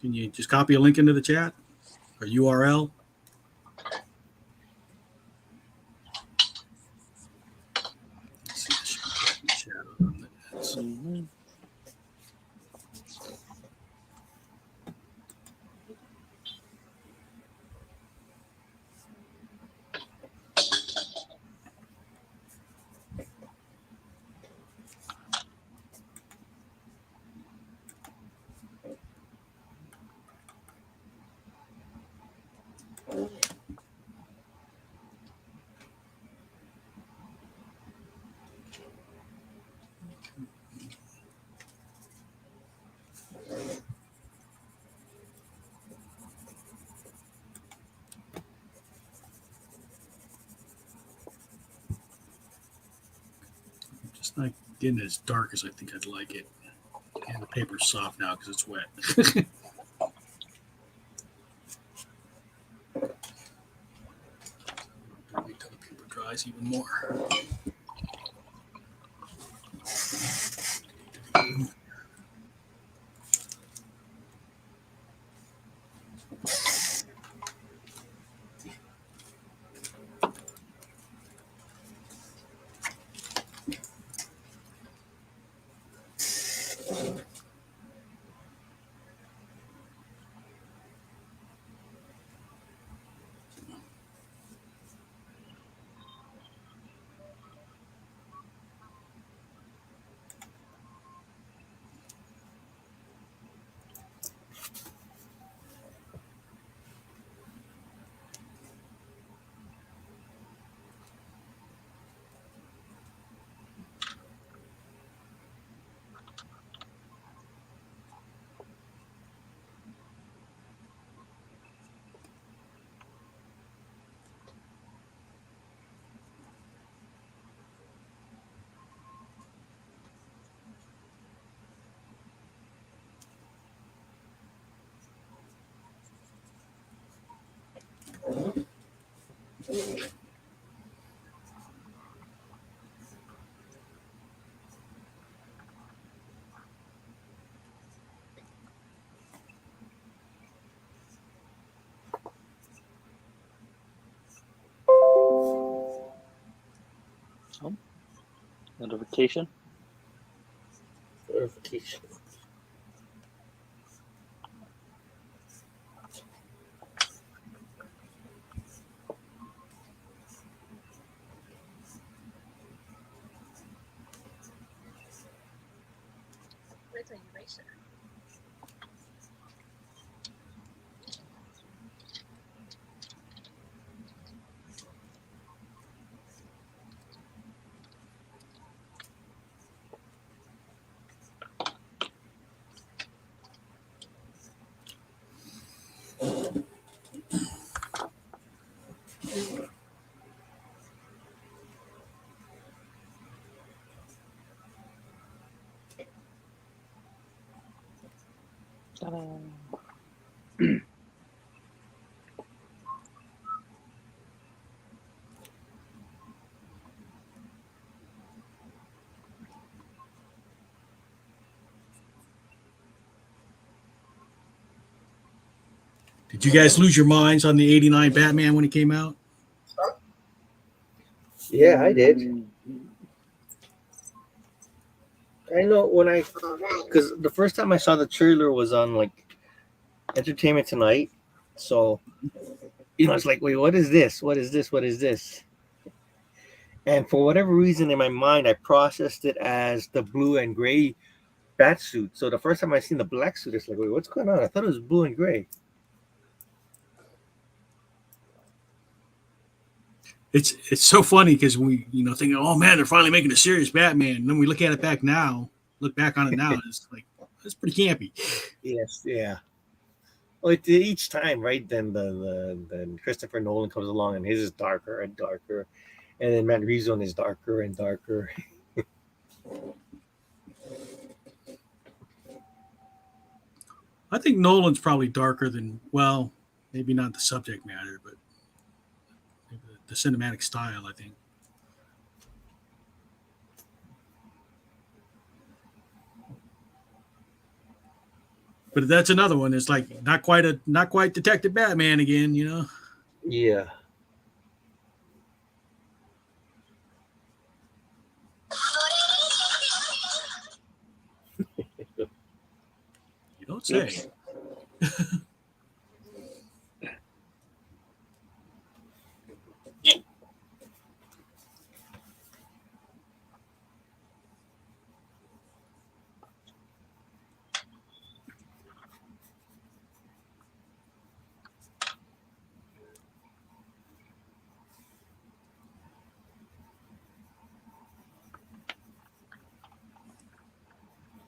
A: can you just copy a link into the chat or URL?
C: Mm-hmm.
A: Just not getting as dark as I think I'd like it. And the paper's soft now because it's wet. Wait till the paper dries even more.
C: Notification.
B: Verification.
C: Ta-da.
A: Did you guys lose your minds on the '89 Batman when it came out?
B: Yeah, I did.
C: Mm-hmm.
B: I know when I,
D: All right.
B: because the first time I saw the trailer was on like Entertainment Tonight. So, it's like, wait, what is this? What is this? What is this? And for whatever reason in my mind, I processed it as the blue and gray bat suit. So the first time I seen the black suit, it's like, wait, what's going on? I thought it was blue and gray.
A: It's so funny because we thinking, oh man, they're finally making a serious Batman. And then we look at it back now, look back on it now, and it's like that's pretty campy.
B: Yes, yeah. Well, each time, right? Then Christopher Nolan comes along and his is darker and darker, and then Matt Reeves one is darker and darker.
A: I think Nolan's probably darker than, well, maybe not the subject matter, but maybe the cinematic style, I think. But that's another one. It's like not quite Detective Batman again,
B: Yeah.
A: You don't say.
C: Oops.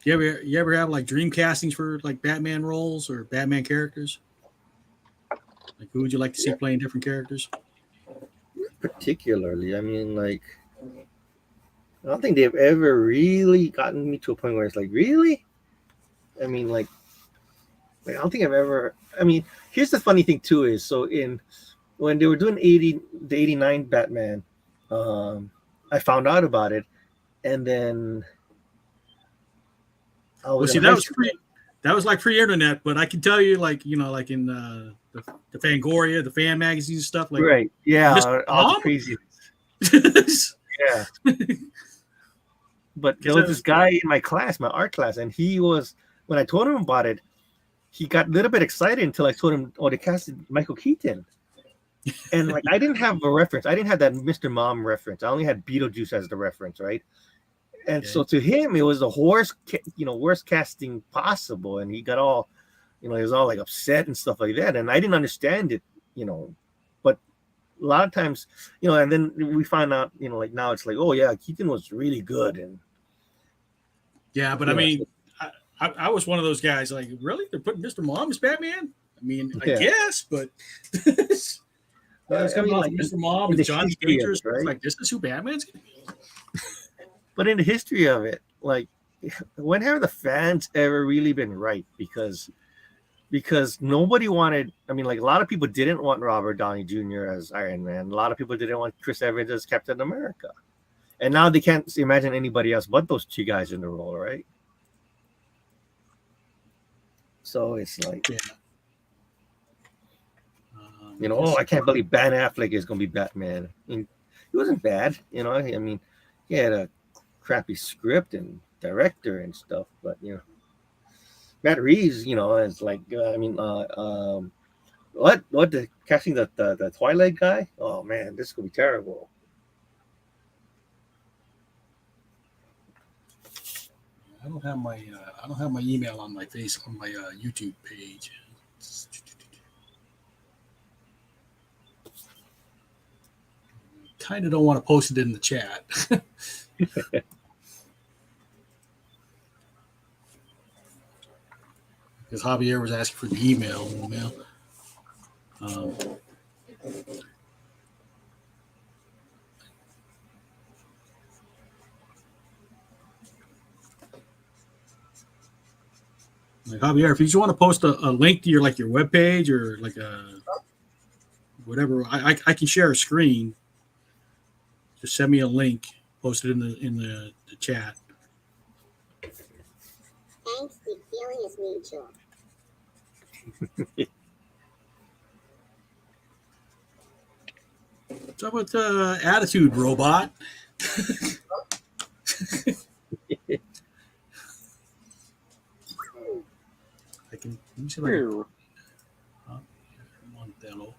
A: You ever have like dream castings for like Batman roles or Batman characters? Like who would you like to see playing different characters?
B: Particularly, I mean, like, I don't think they've ever really gotten me to a point where it's like, really? I mean, like I don't think I've ever. I mean, here's the funny thing too is when they were doing the '89 Batman, I found out about it, and then I was
A: Well, see,
B: in
A: that
B: high
A: was
B: school.
A: that was like free internet, but I can tell you, like like in the Fangoria, the fan magazine and stuff, like
B: Right? Yeah,
A: Mr.
B: all the
A: Mom?
B: crazy. Yeah, but there was
A: Because
B: this guy in my class, my art class, and he was when I told him about it, he got a little bit excited until I told him, "Oh, they casted Michael Keaton." And like I didn't have a reference. I didn't have that Mr. Mom reference. I only had Beetlejuice as the reference, right? And so to him, it was the worst casting possible. And he got all, he was all like upset and stuff like that. And I didn't understand it, but a lot of times, and then we find out, like now it's like, oh yeah, Keaton was really good. And
A: yeah, but I mean, I was one of those guys. Like, really, they're putting Mr. Mom as Batman? I mean, I guess, but it's coming off
B: like
A: Mr. Mom
B: in
A: and
B: the
A: Johnny
B: history of
A: Dangerous.
B: it, right?
A: Like, this is who Batman's gonna be.
B: But in the history of it, like, when have the fans ever really been right? Because because nobody wanted. I mean, like a lot of people didn't want Robert Downey Jr. as Iron Man. A lot of people didn't want Chris Evans as Captain America, and now they can't imagine anybody else but those two guys in the role, right? So it's like,
A: Yeah.
B: oh, I can't believe Ben Affleck is going to be Batman. I mean, he wasn't bad, I mean, he had a crappy script and director and stuff, but Matt Reeves, is like, what the casting the Twilight guy? Oh man, this is gonna be terrible.
A: I don't have my email on my YouTube page. Kind of don't want to post it in the chat. Because Javier was asking for the email. Like Javier, if you just want to post a link to your webpage or like a whatever, I can share a screen. Just send me a link, post it in the chat.
D: Thanks, the feeling is mutual.
A: What's up with attitude, robot? Let me see if I can. Montello.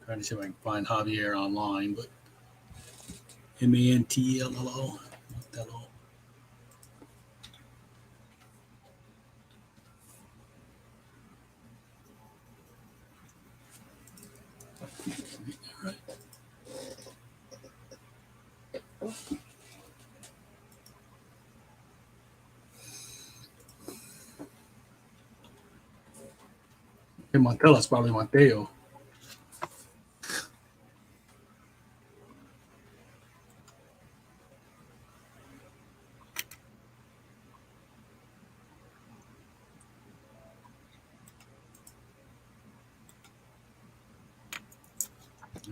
A: Trying to see if I can find Javier online, but Mantello. Montello. All right. Montello is probably Mateo.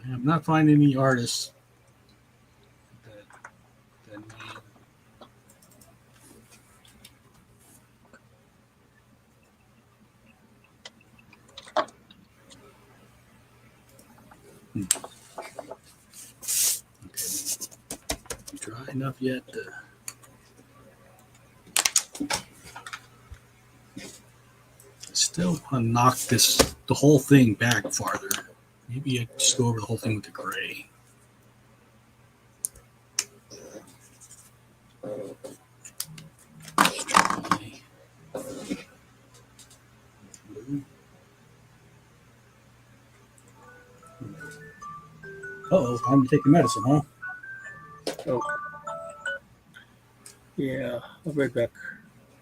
A: I'm not finding any artists that name. Okay. Dry enough yet? Still want to knock the whole thing back farther. Maybe I just go over the whole thing with the gray. Uh-oh, time to take the medicine, huh?
B: Oh. Yeah, I'll be right back.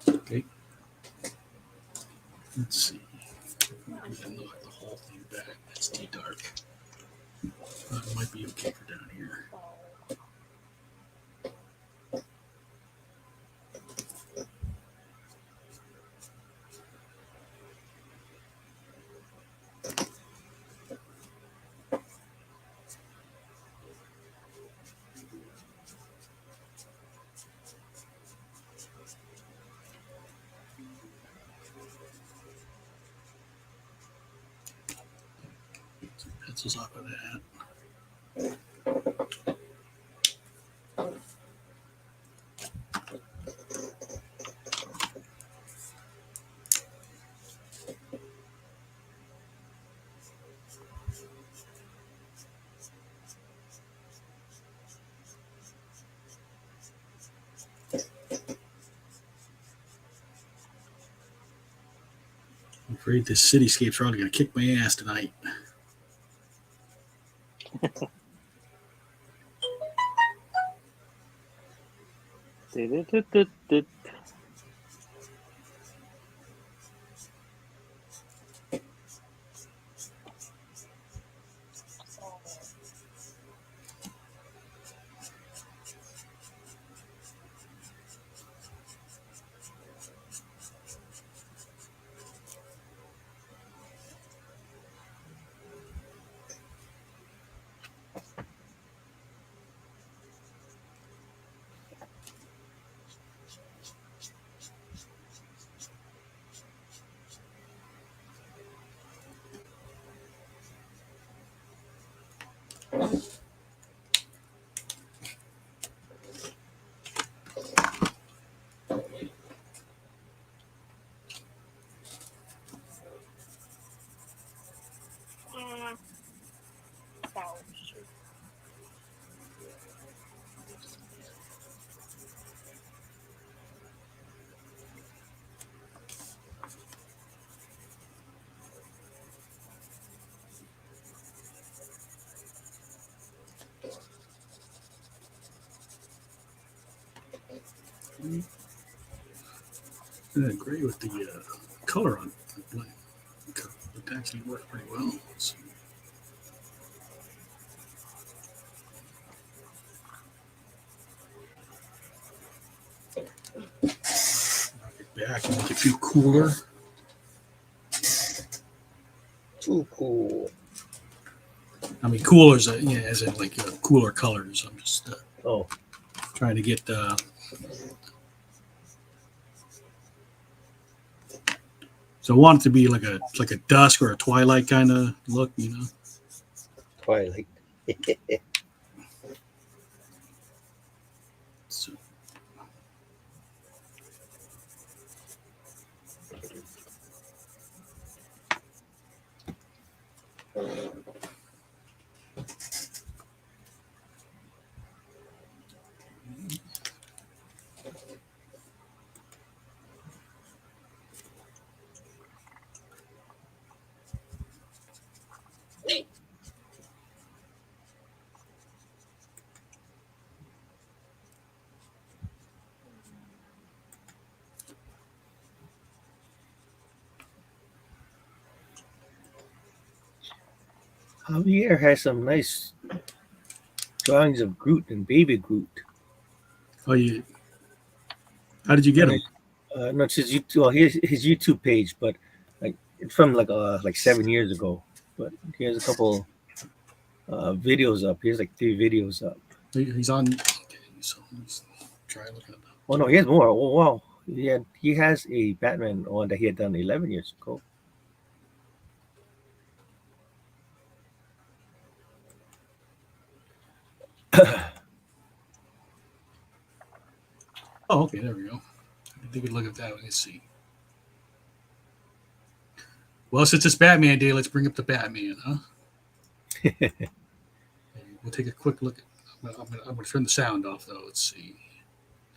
A: Okay. Let's see. I'm going to knock the whole thing back. That's too dark. That might be okay for down here. Some pencils off of that. Afraid this cityscape's probably going to kick my ass tonight. I agree with the color on it. It actually worked pretty well. Let's see. Back and make it feel cooler.
B: Too cool.
A: I mean, cooler is as in like cooler colors. I'm just trying to get so I want it to be like a dusk or a twilight kind of look, you know.
B: Twilight.
A: So,
B: Javier has some nice drawings of Groot and Baby Groot.
A: how did you get them?
B: No, it's his YouTube. Well, his YouTube page, but like it's from like 7 years ago. But he has a couple videos up. He has like 3 videos up.
A: He's on. Okay, so let's try looking at that.
B: Oh no, he has more. Oh wow, he has a Batman one that he had done 11 years ago.
A: Oh, okay, there we go. I think we look at that. Let's see. Well, since it's Batman Day, let's bring up the Batman, huh? We'll take a quick look. I'm going to turn the sound off, though. Let's see.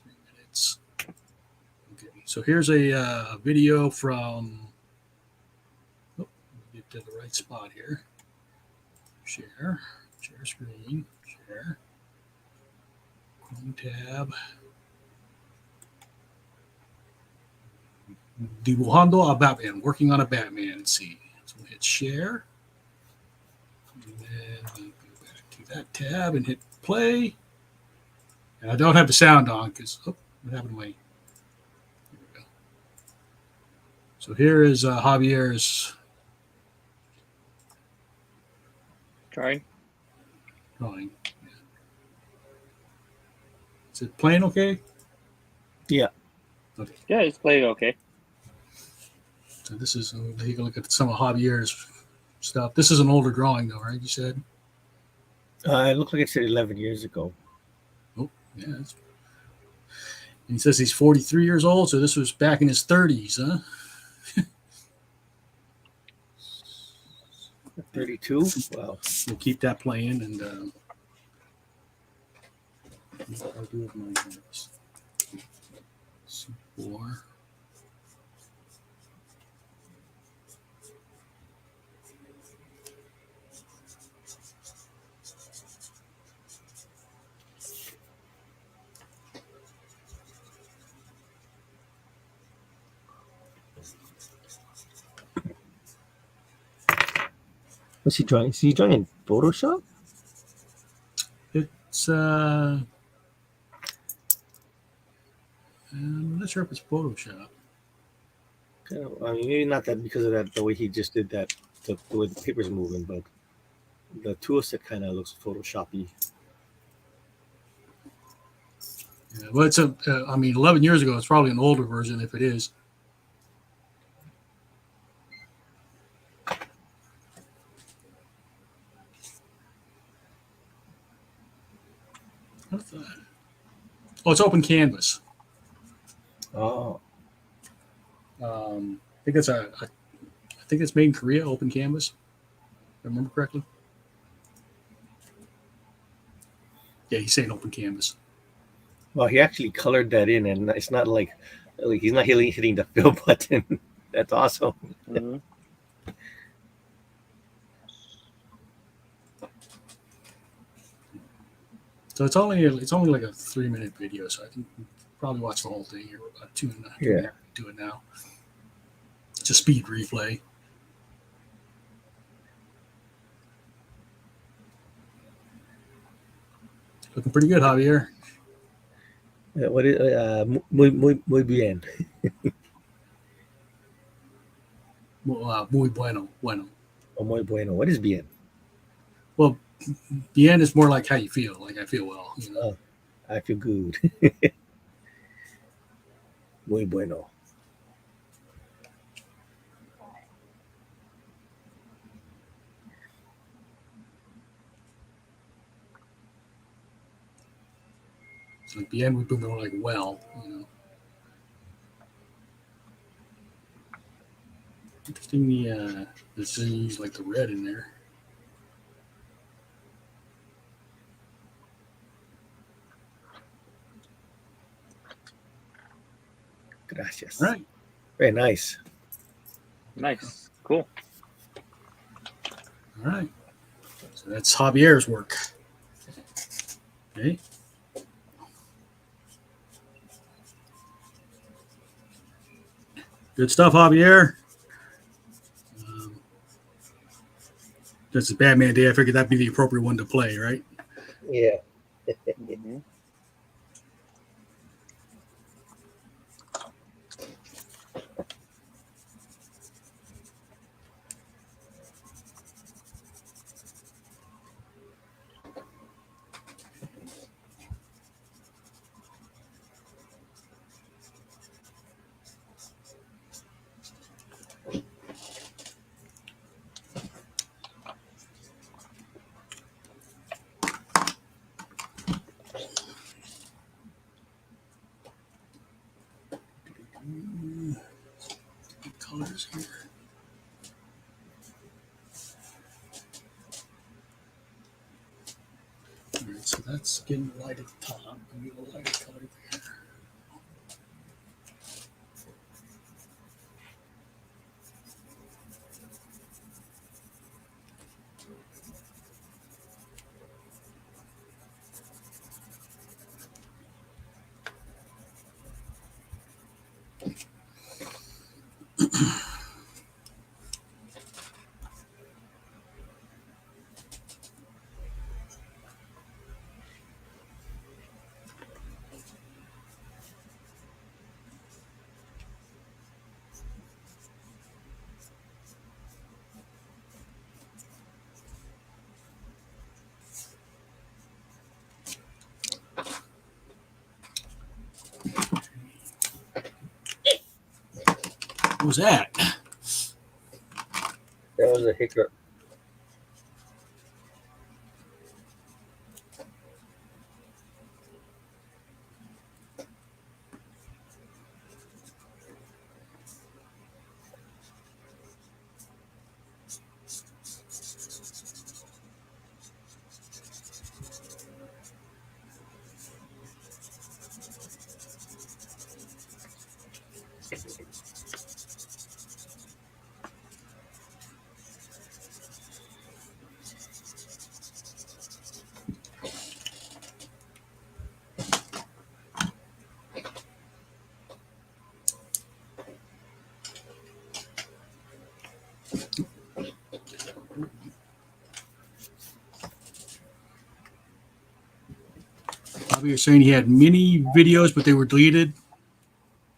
A: 3 minutes. Okay, so here's a video from. Oh, get to the right spot here. Share screen, share. Chrome tab. Dibujando a Batman, working on a Batman. Let's see. So we'll hit share. And then we'll go back to that tab and hit play. And I don't have the sound on because, what happened to my. Here we go. So here is Javier's
C: Trying.
A: drawing. Yeah. Is it playing okay?
B: Yeah.
A: Okay.
C: Yeah, it's playing okay.
A: So this is, take a look at some of Javier's stuff. This is an older drawing, though, right? You said?
B: It looked like it said 11 years ago.
A: Oh, yeah. And he says he's 43 years old, so this was back in his 30s, huh?
B: 32. Wow.
A: We'll keep that playing, and I'll do it my C4.
B: What's he drawing? Is he drawing in Photoshop?
A: It's I'm not sure if it's Photoshop.
B: I mean, maybe not that because of that the way he just did that, the way the paper's moving, but the tool set kind of looks Photoshoppy.
A: Yeah, well, it's I mean, 11 years ago, it's probably an older version if it is. What's that? Oh, it's open canvas.
B: Oh,
A: I think I think it's made in Korea, open canvas. If I remember correctly. Yeah, he's saying open canvas.
B: well, he actually colored that in, and it's not like he's not hitting the fill button. That's awesome.
C: Mhm.
A: So it's only like a 3-minute video, so I think we'll probably watch the whole thing here. We're about two and a half do it now. It's a speed replay. Looking pretty good, Javier.
B: What is muy bien?
A: Muy bueno, bueno.
B: Oh, muy bueno. What is bien?
A: Well, bien is more like how you feel. Like I feel well. You know?
B: Oh, I feel good. Muy bueno.
A: It's like bien would be more like well. You know. Interesting. They use like the red in there.
B: Gracias.
A: All right.
B: Very nice.
C: Nice. Cool.
A: All right. So that's Javier's work. Okay. Good stuff, Javier. This is Batman Day. I figured that'd be the appropriate one to play, right?
B: Yeah.
C: Mhm.
A: Colors here. All right, so that's getting light at the top. And a lighter color there. What was that?
B: That was a hiccup.
A: Bobby was saying he had many videos, but they were deleted.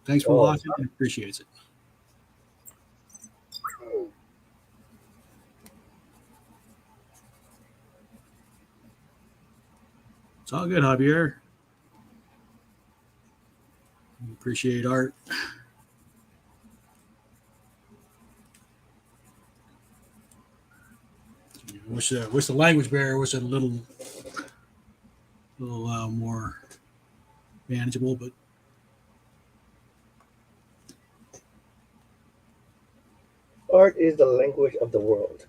A: Thanks for
B: Oh.
A: watching. He appreciates it. It's all good, Javier. We appreciate art. Wish the language barrier was a little more manageable, but
B: Art is the language of the world.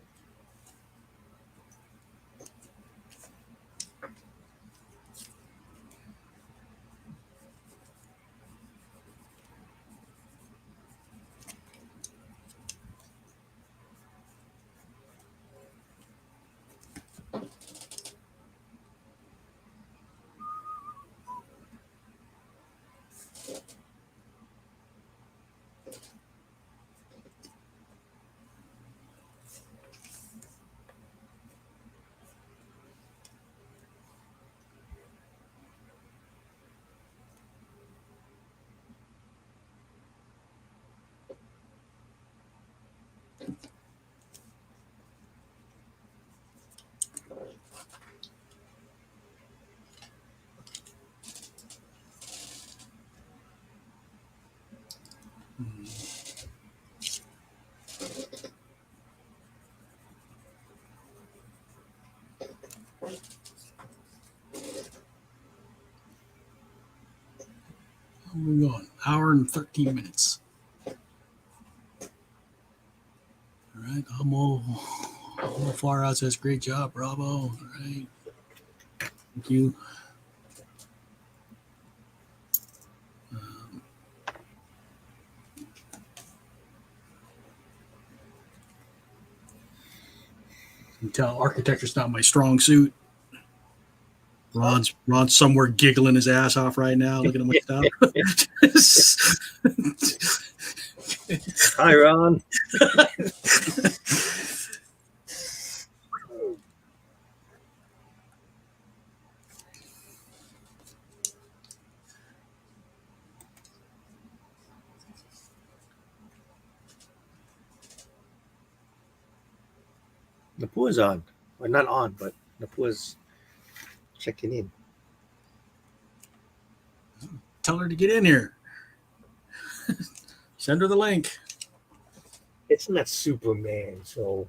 A: we're going hour and 13 minutes. All right, Amo Far Out says great job, bravo. All right, thank you. You can tell architecture's not my strong suit. Ron's somewhere giggling his ass off right now, looking at my stuff.
B: Hi, Ron. Napua's on. Well, not on, but Napua's checking in.
A: Tell her to get in here. Send her the link.
B: It's not Superman, so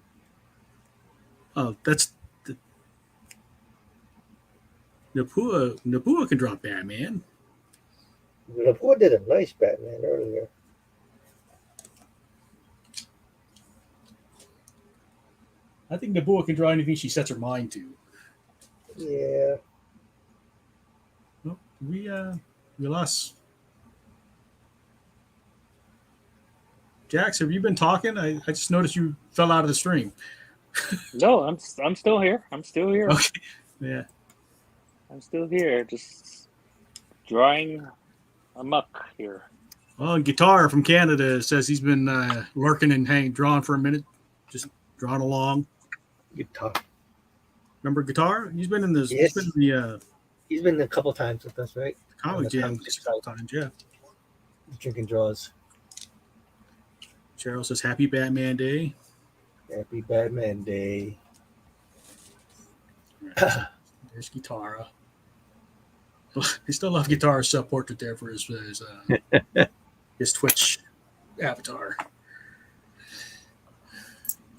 A: Oh, that's Napua can drop Batman.
B: Napua did a nice Batman earlier.
A: I think Napua can draw anything she sets her mind to.
B: Yeah.
A: Well, we lost. Jax, have you been talking? I just noticed you fell out of the stream.
C: No, I'm still here. I'm still here.
A: Okay. Yeah.
C: I'm still here. Just drawing amok here.
A: Well, Guitar from Canada says he's been lurking and drawing for a minute, just drawing along.
B: Guitar.
A: Remember Guitar? He's been in this.
B: Yes.
A: He's been in the
B: He's been a couple times with us, right?
A: comic jam a couple times. Yeah.
B: Drinking draws.
A: Cheryl says Happy Batman Day.
B: Happy Batman Day.
A: There's Guitara. I still love Guitar's self-portrait there for his Twitch avatar.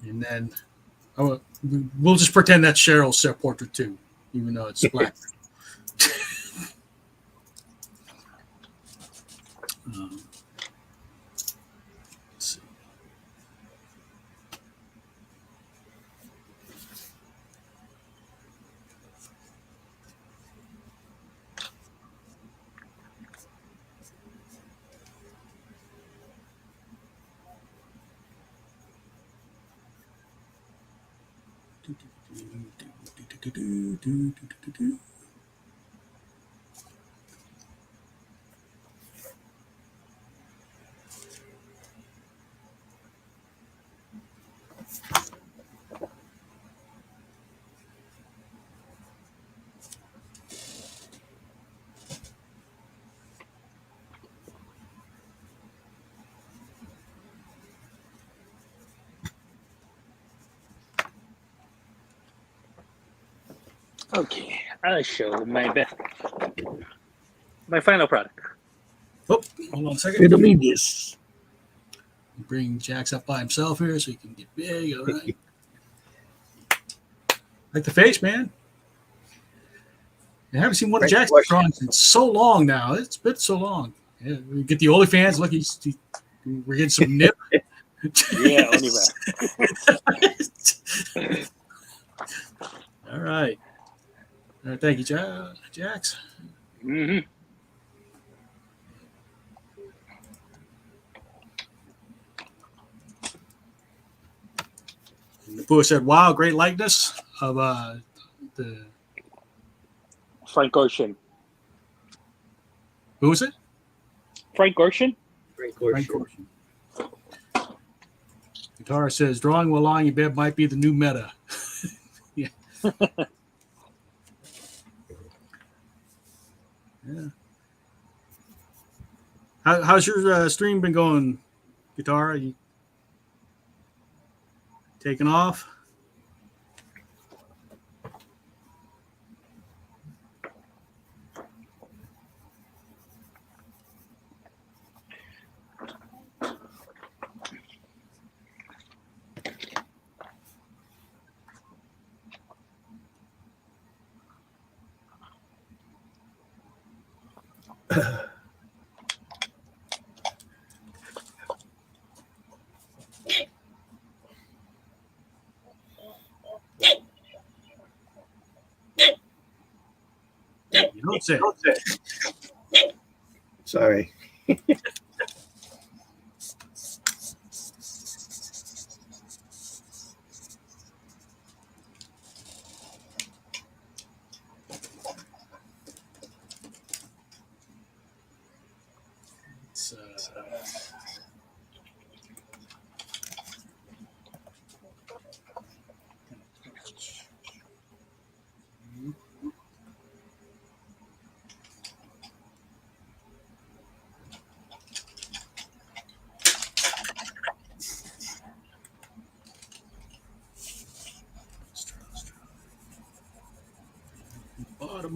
A: And then we'll just pretend that's Cheryl's self-portrait too, even though it's black. Let's see.
C: Okay, I'll show my final product.
A: Oh, hold on a second.
B: Intermedius.
A: Bring Jax up by himself here so he can get big. All right. Like the face, man. I haven't seen one of
B: Great
A: Jack's
B: question.
A: drawings in so long now. It's been so long. Yeah, we get the OnlyFans. Look, we're getting some nip.
C: Yeah, OnlyFans.
A: All right. All right. Thank you, Jax.
C: Mm-hmm.
A: The Pooh said, "Wow, great likeness of the
C: Frank Gorshin.
A: who was it?
C: Frank Gorshin?
B: Great
A: Frank
B: question.
A: Gorshin." Guitar says, "Drawing while lying in bed might be the new meta." Yeah. Yeah. How's your stream been going, Guitar? Are you taking off? You don't say.
B: Sorry.
A: It's,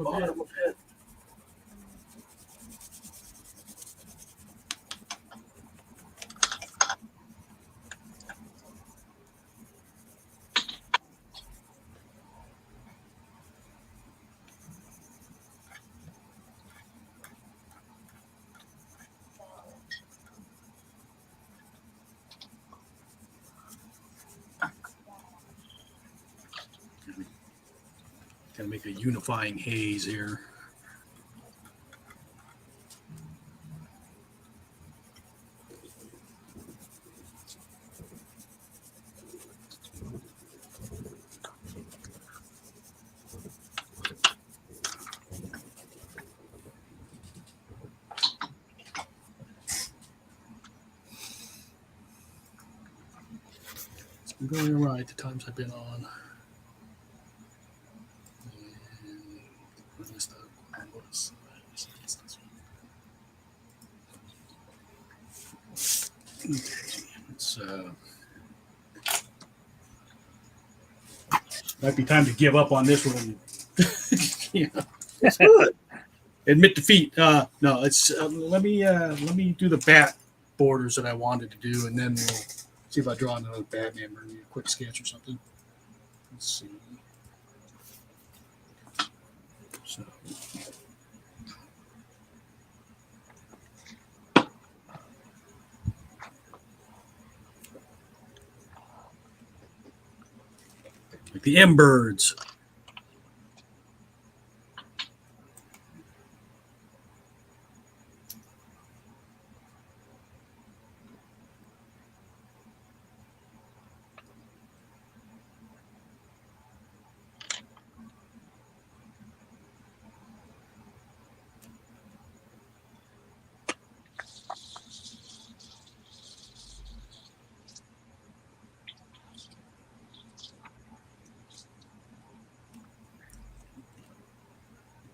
A: bottom of it. Gotta make a unifying haze here. It's been going all right the times I've been on. And what is the it's might be time to give up on this one. Yeah.
B: It's good.
A: Admit defeat. No, it's let me do the bat borders that I wanted to do, and then we'll see if I draw another Batman or a quick sketch or something. Let's see. So. Like the M birds.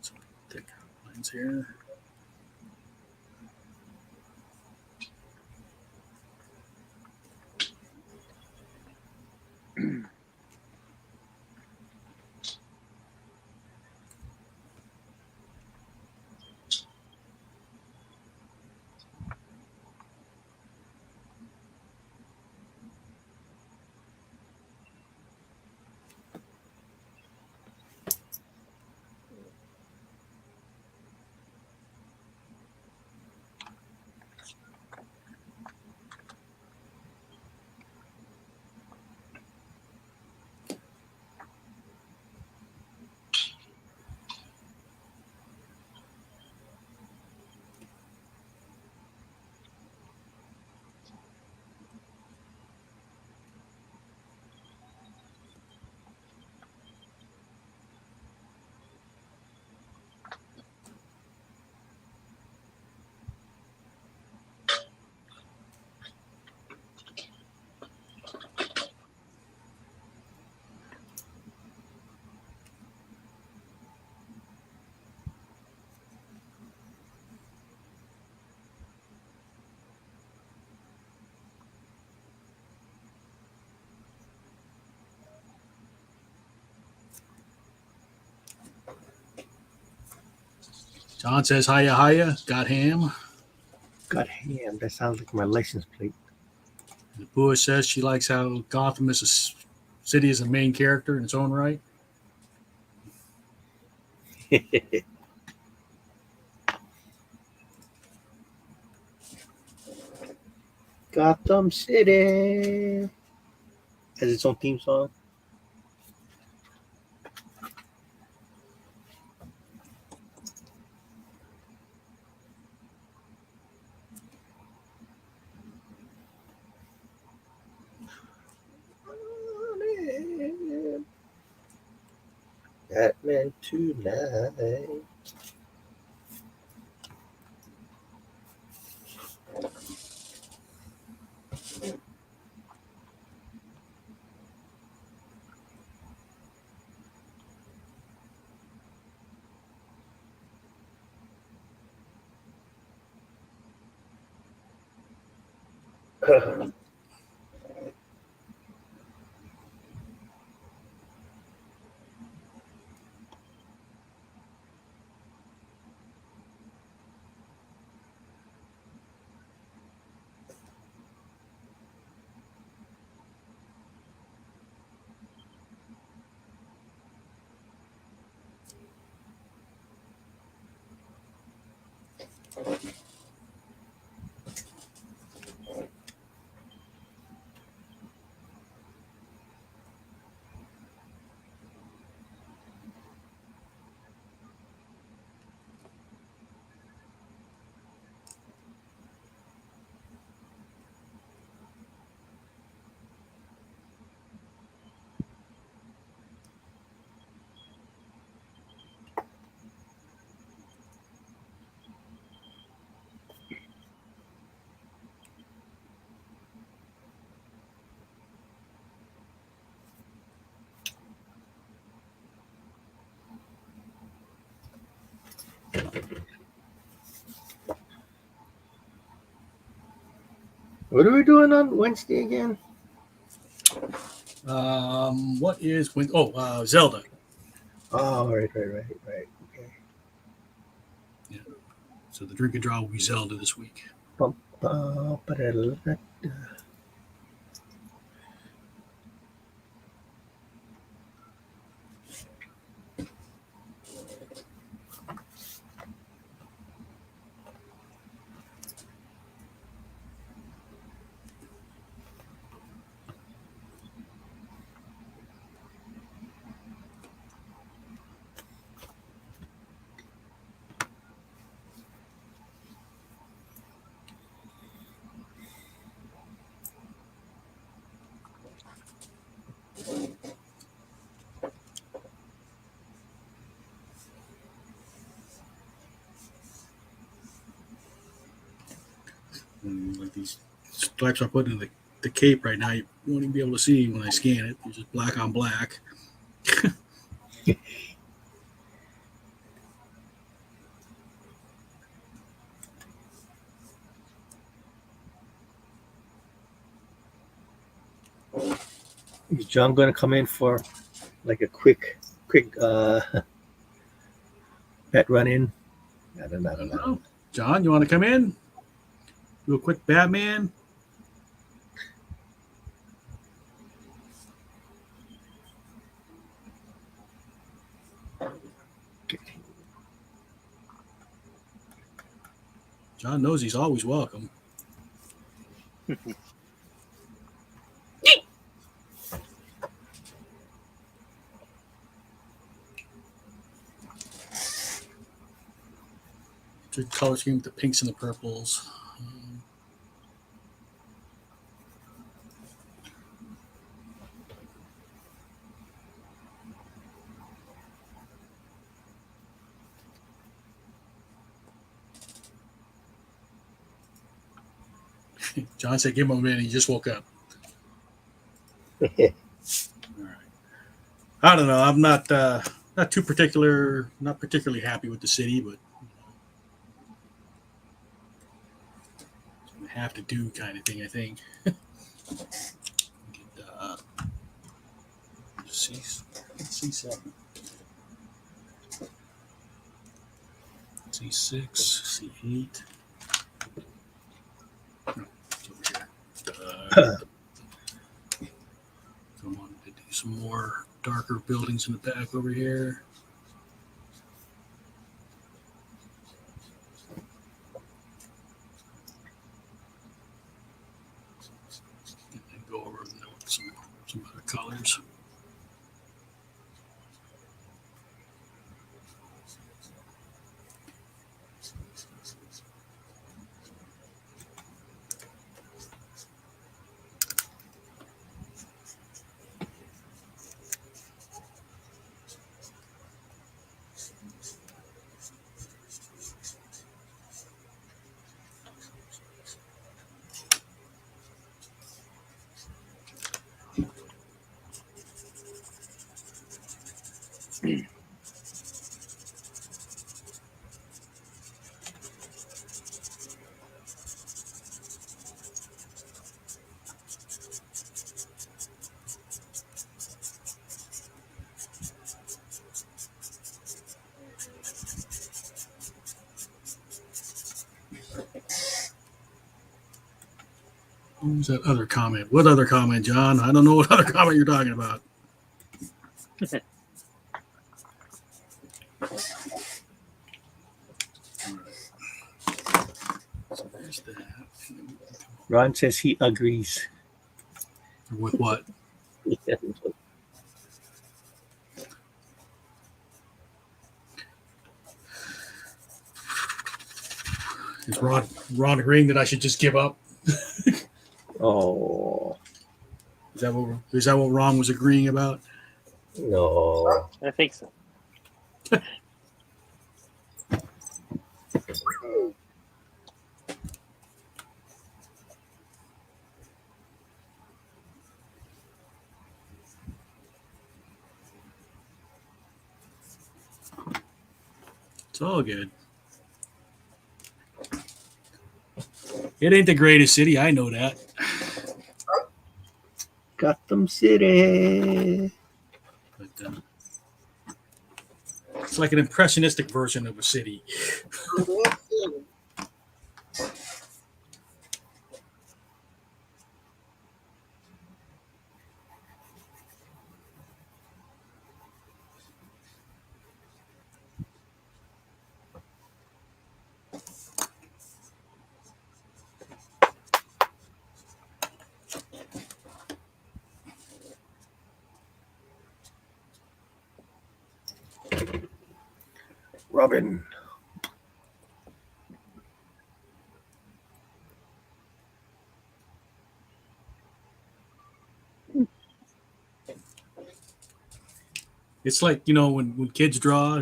A: Some thick outlines here. John says hiya hiya. Got ham.
B: God damn, that sounds like my license plate.
A: And Bua says she likes how Gotham is city is a main character in its own right.
B: Gotham City has its own theme song. Batman tonight. What are we doing on Wednesday again?
A: What is when? Oh, Zelda.
B: Oh, right. Okay.
A: So the drink and draw will be Zelda this week.
B: Bum, bum, ba-da-da-da.
A: Like these stripes I put in the cape right now, you won't even be able to see when I scan it. It's just black on black.
B: Is John going to come in for like a quick bet run in? I don't know.
A: John, you want to come in? Do a quick Batman? John knows he's always welcome. Color scheme with the pinks and the purples. John said, "Give him a minute." He just woke up. All right. I don't know. I'm not too particular. Not particularly happy with the city, but have to do kind of thing. I think. See Sept. C6, C8. No, it's over here. So I wanted to do some more darker buildings in the back over here. And then go over some other colors. Who's that other comment? What other comment, John? I don't know what other comment you're talking about. So there's that.
B: Ron says he agrees.
A: With what?
B: Yeah.
A: Is Ron agreeing that I should just give up?
B: Oh
A: Is that what Ron was agreeing about?
B: no.
C: I think so.
A: It's all good. It ain't the greatest city, I know that.
B: Gotham City.
A: But it's like an impressionistic version of a city.
B: Robin.
A: It's like, when kids draw,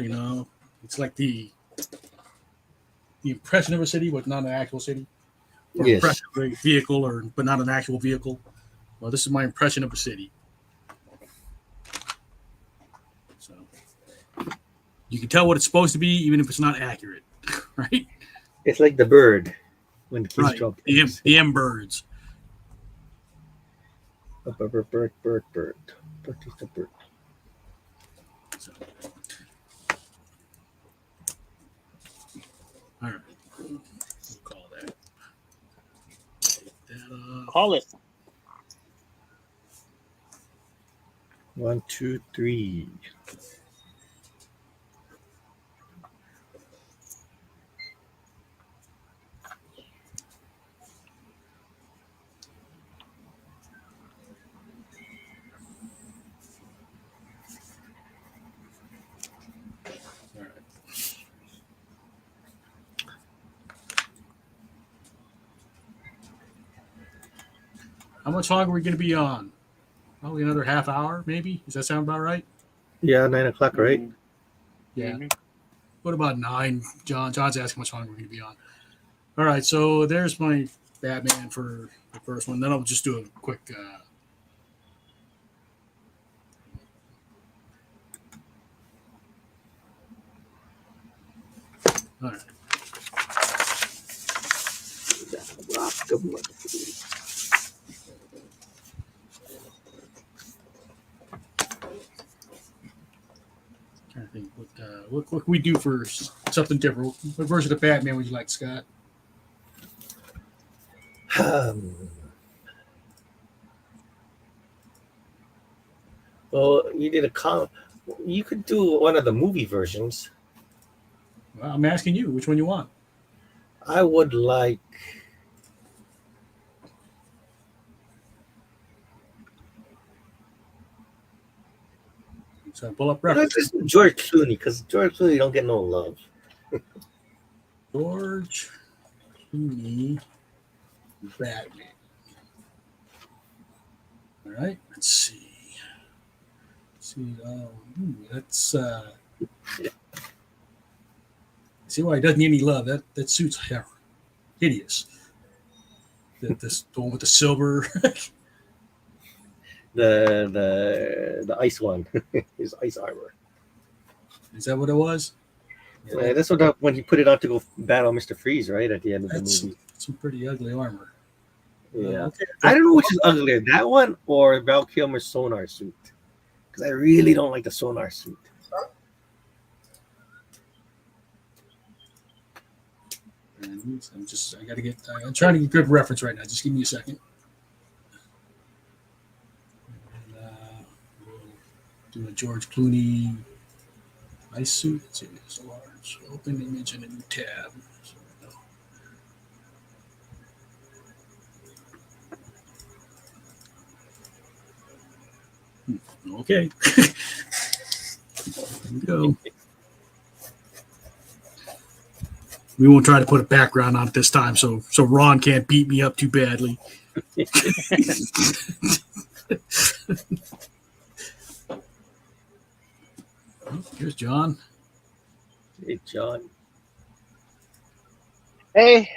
A: it's like the impression of a city, but not an actual city. Or
B: Yes.
A: impression of a vehicle, but not an actual vehicle. Well, this is my impression of a city. So you can tell what it's supposed to be, even if it's not accurate, right?
B: It's like the bird when the kids
A: Right.
B: draw
A: The M birds.
B: bird. Bird is the bird.
A: So. All right. We'll call that. Take that off.
C: Call it.
B: 1, 2, 3.
A: All right. How much longer are we going to be on? Probably another half hour, maybe. Does that sound about right?
B: Yeah, 9 o'clock, right?
C: Mhm.
A: Yeah.
C: Mhm.
A: What about 9? John's asking how much longer we're going to be on. All right, so there's my Batman for the first one. Then I'll just do a quick. All right. I think what can we do for something different? What version of Batman would you like, Scott?
B: Well, you did you could do one of the movie versions.
A: Well, I'm asking you, which one you want?
B: I would like.
A: So pull up
B: Let's
A: reference.
B: just do George Clooney because George Clooney don't get no love.
A: George Clooney, Batman. All right, let's see. Let's see why he doesn't get any love. That suit's hideous. The one with the silver.
B: The ice one, his ice armor.
A: Is that what it was?
B: Yeah, that's when he put it on to go battle Mr. Freeze, right at the end of the movie.
A: Some pretty ugly armor.
B: Yeah,
A: Okay.
B: I don't know which is uglier, that one or Val Kilmer's sonar suit, because I really don't like the sonar suit.
A: I'm trying to get good reference right now. Just give me a second. We'll do a George Clooney ice suit. Let's see, it's a large open image and a new tab. Okay. Here we go. We won't try to put a background on it this time, so Ron can't beat me up too badly. Here's John.
B: Hey, John.
E: Hey.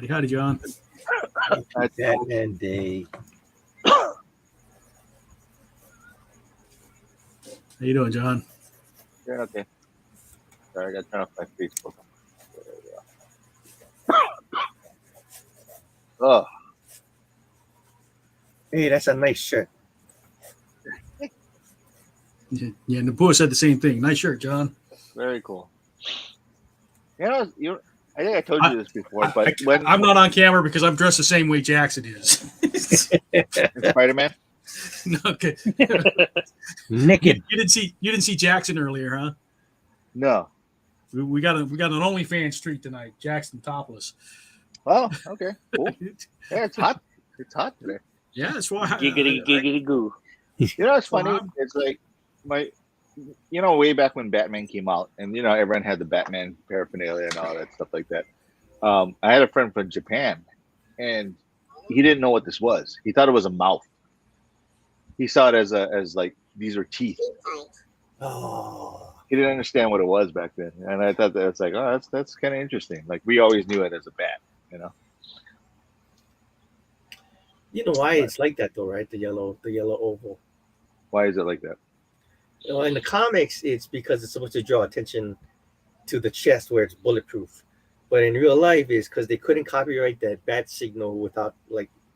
A: Howdy, John.
B: Batman Day.
A: How you doing, John?
E: Yeah, okay. Sorry, I got to turn off my Facebook. Oh.
B: Hey, that's a nice shirt.
A: Yeah, Naboo said the same thing. Nice shirt, John.
E: Very cool. I think I told you this before, but
A: I'm not on camera because I'm dressed the same way Jackson is.
E: Spider-Man?
A: No, okay.
B: Naked.
A: You didn't see Jackson earlier, huh?
E: No.
A: We got an OnlyFans treat tonight. Jackson topless.
E: Oh, okay. Cool. Yeah, it's hot. It's hot today.
A: Yeah, that's why.
C: Giggity goo.
E: You know what's funny?
A: Wow.
E: It's like way back when Batman came out, and everyone had the Batman paraphernalia and all that stuff like that. I had a friend from Japan, and he didn't know what this was. He thought it was a mouth. He saw it as like these are teeth.
B: Oh.
E: He didn't understand what it was back then, and I thought that's like, oh, that's kind of interesting. Like we always knew it as a bat,
B: You know why it's like that though, right? The yellow oval.
E: Why is it like that?
B: In the comics, it's because it's supposed to draw attention to the chest where it's bulletproof. But in real life, it's because they couldn't copyright that bat signal without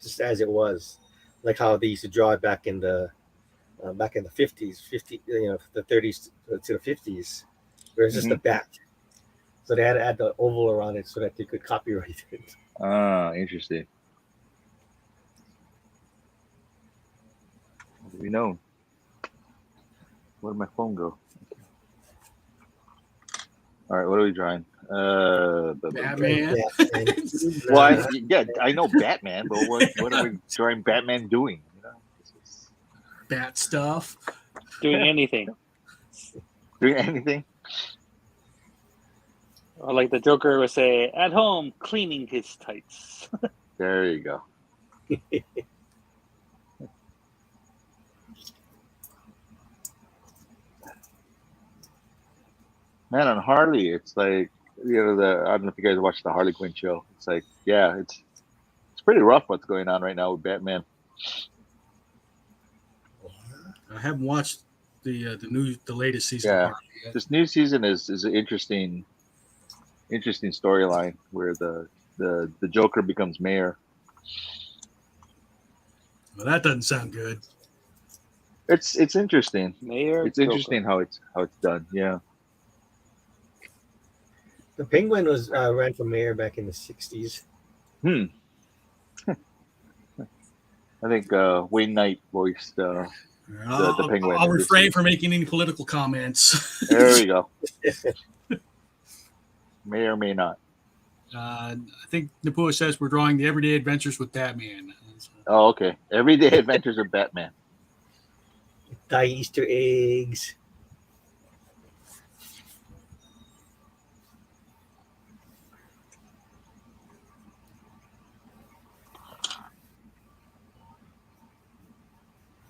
B: just as it was, like how they used to draw it back in the 50s, the 30s to the 50s, where it's just a bat. So they had to add the oval around it so that they could copyright it.
E: Ah, interesting. What do we know? Where did my phone go? All right, what are we drawing?
A: Batman.
E: Well, I know Batman, but what are we drawing Batman doing?
A: Bat stuff.
C: Doing anything.
E: Doing anything?
C: Or like the Joker would say, at home, cleaning his tights.
E: There you go. Man, on Harley, it's like I don't know if you guys watched the Harley Quinn show. It's like, yeah, it's pretty rough what's going on right now with Batman.
A: I haven't watched the latest season.
E: Yeah,
A: of Harley yet.
E: this new season is an interesting storyline where the Joker becomes mayor.
A: Well, that doesn't sound good.
E: It's interesting.
C: Mayor.
E: It's interesting how it's done. Yeah.
B: The Penguin was ran for mayor back in the '60s.
E: I think Wayne Knight voiced the Penguin.
A: I'll
E: in this
A: refrain
E: scene.
A: from making any political comments.
E: There we go. May or may not.
A: I think Napua says we're drawing the everyday adventures with Batman.
E: Oh, okay. Everyday Adventures of Batman.
B: Die Easter eggs.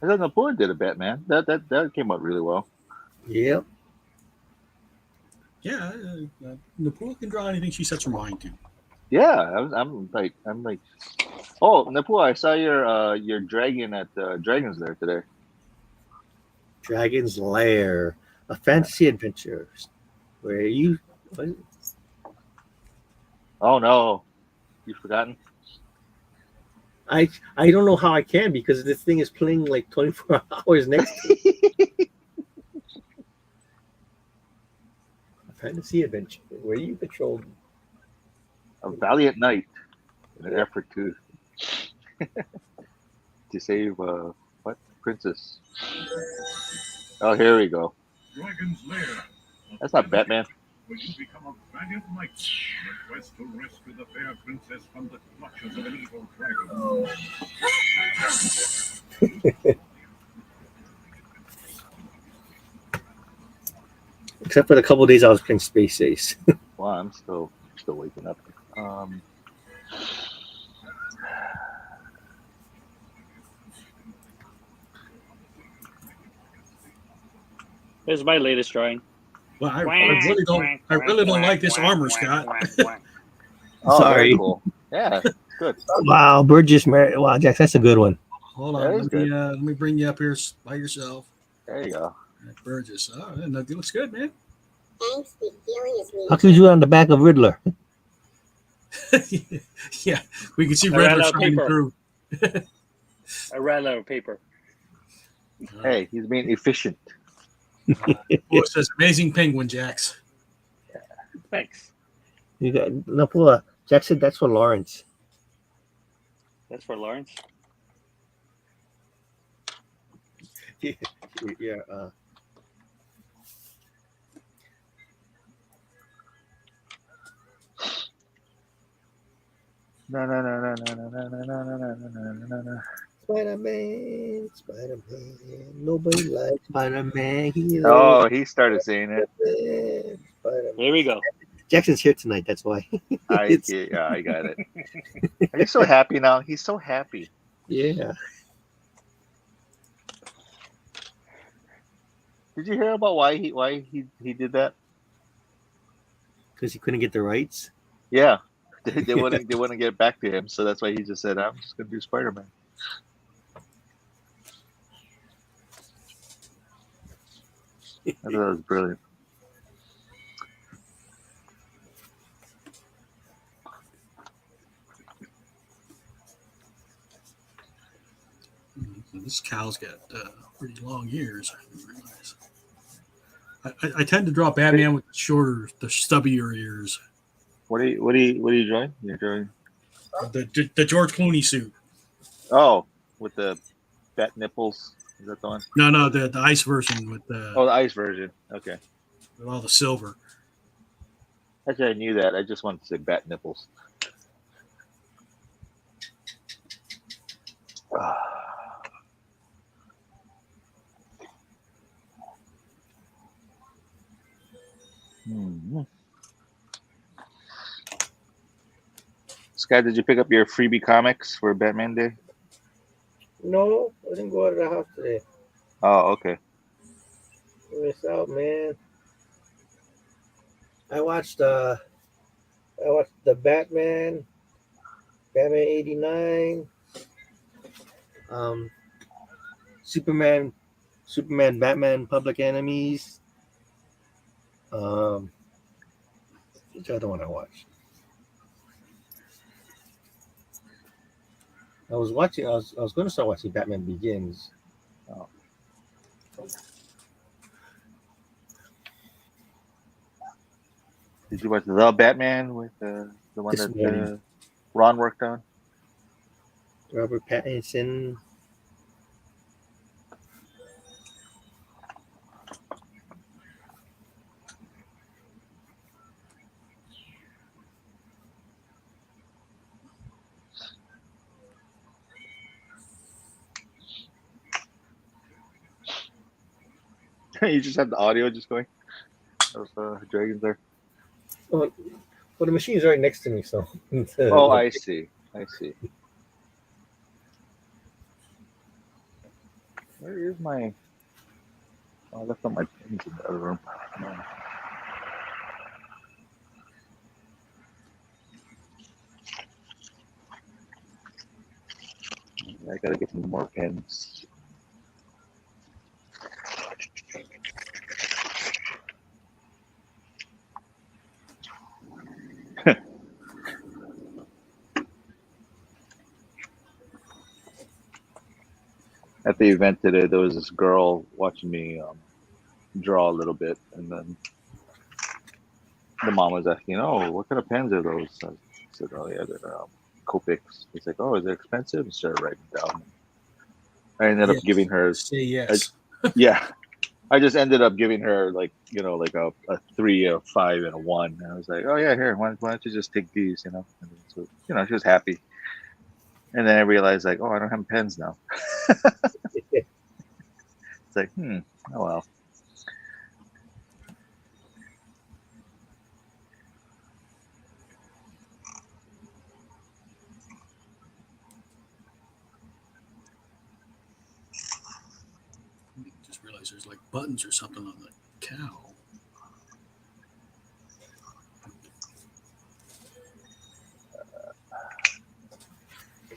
E: I thought Napoleon did a Batman. That came out really well.
B: Yep.
A: Yeah, Napua can draw anything she sets her mind to.
E: Yeah, I'm like, oh, Napua, I saw your dragon at Dragon's Lair today.
B: Dragon's Lair, a fantasy adventure where you. What?
E: Oh no, you've forgotten?
B: I don't know how I can because this thing is playing like 24 hours next to it. A fantasy adventure where you control
E: A valiant knight in an effort to save what princess? Oh, here we go.
F: Dragon's Lair.
E: That's not Batman.
F: Where you become a valiant knight in a quest to rescue the fair princess from the clutches of an evil dragon.
B: except for the couple of days I was playing Space Ace.
E: Well, I'm still waking up.
C: Here's my latest drawing.
A: Well, I really don't like this armor, Scott.
E: Oh,
B: Sorry.
E: very cool. Yeah, good.
B: Wow, Burgess Mary. Wow, Jack, that's a good one.
A: Hold
E: That
A: on,
E: is
A: let me bring you up here by yourself.
E: There you go.
A: Burgess. Oh, it looks good, man.
D: Thanks, the feeling is
B: How could you on the back of Riddler?
A: Yeah, we can see
C: I ran
A: Riddler
C: out of
A: shining
C: paper.
A: through.
C: I ran out of paper.
E: Hey, he's being efficient.
A: It says amazing penguin, Jax.
C: Thanks.
B: You got Napua. Jack said that's for Lawrence.
C: That's for Lawrence.
B: Yeah.
E: No.
B: Spider-Man. Nobody likes Spider-Man.
E: Oh, he started saying it.
B: Spider-Man.
C: Here we go.
B: Jackson's here tonight. That's why.
E: I got it. Are you so happy now? He's so happy.
B: Yeah.
E: Did you hear about why he did that?
B: Because he couldn't get the rights.
E: Yeah, they wouldn't get back to him, so that's why he just said, "I'm just gonna do Spider-Man." I thought that was brilliant.
A: This cow's got pretty long ears. I didn't realize. I tend to draw Batman with the stubbier ears.
E: What are you drawing? You're drawing.
A: The George Clooney suit.
E: Oh, with the bat nipples. Is that the one?
A: No, the ice version with the
E: ice version. Okay.
A: with all the silver.
E: Actually, I knew that. I just wanted to say bat nipples. Scott, did you pick up your freebie comics for Batman Day?
B: No, I didn't go out of the house today.
E: Oh, okay.
B: Miss out, man. I watched the Batman 89, Superman, Batman, Public Enemies. Which other one I watched? I was going to start watching Batman Begins.
E: Did you watch the Batman with the one
B: This
E: that
B: morning.
E: Ron worked on?
B: Robert Pattinson.
E: You just have the audio just going. Those dragons there.
B: Well, the machine's right next to me, so.
E: Oh, I see. I see. Where is my? Oh, I left all my pins in the other room. No. I gotta get some more pins. At the event today, there was this girl watching me draw a little bit, and then the mom was asking, "Oh, what kind of pens are those?" I said, "Oh yeah, they're Copics." He's like, "Oh, is it expensive?" I started writing it down. I ended up
A: Yes.
E: giving her,
A: Say yes.
E: yeah. I just ended up giving her like like a 3, a 5, and a 1. And I was like, "Oh yeah, here, why don't you just take these?" And so she was happy. And then I realized like, "Oh, I don't have pens now." It's like, oh well.
A: Just realized there's like buttons or something on the cow.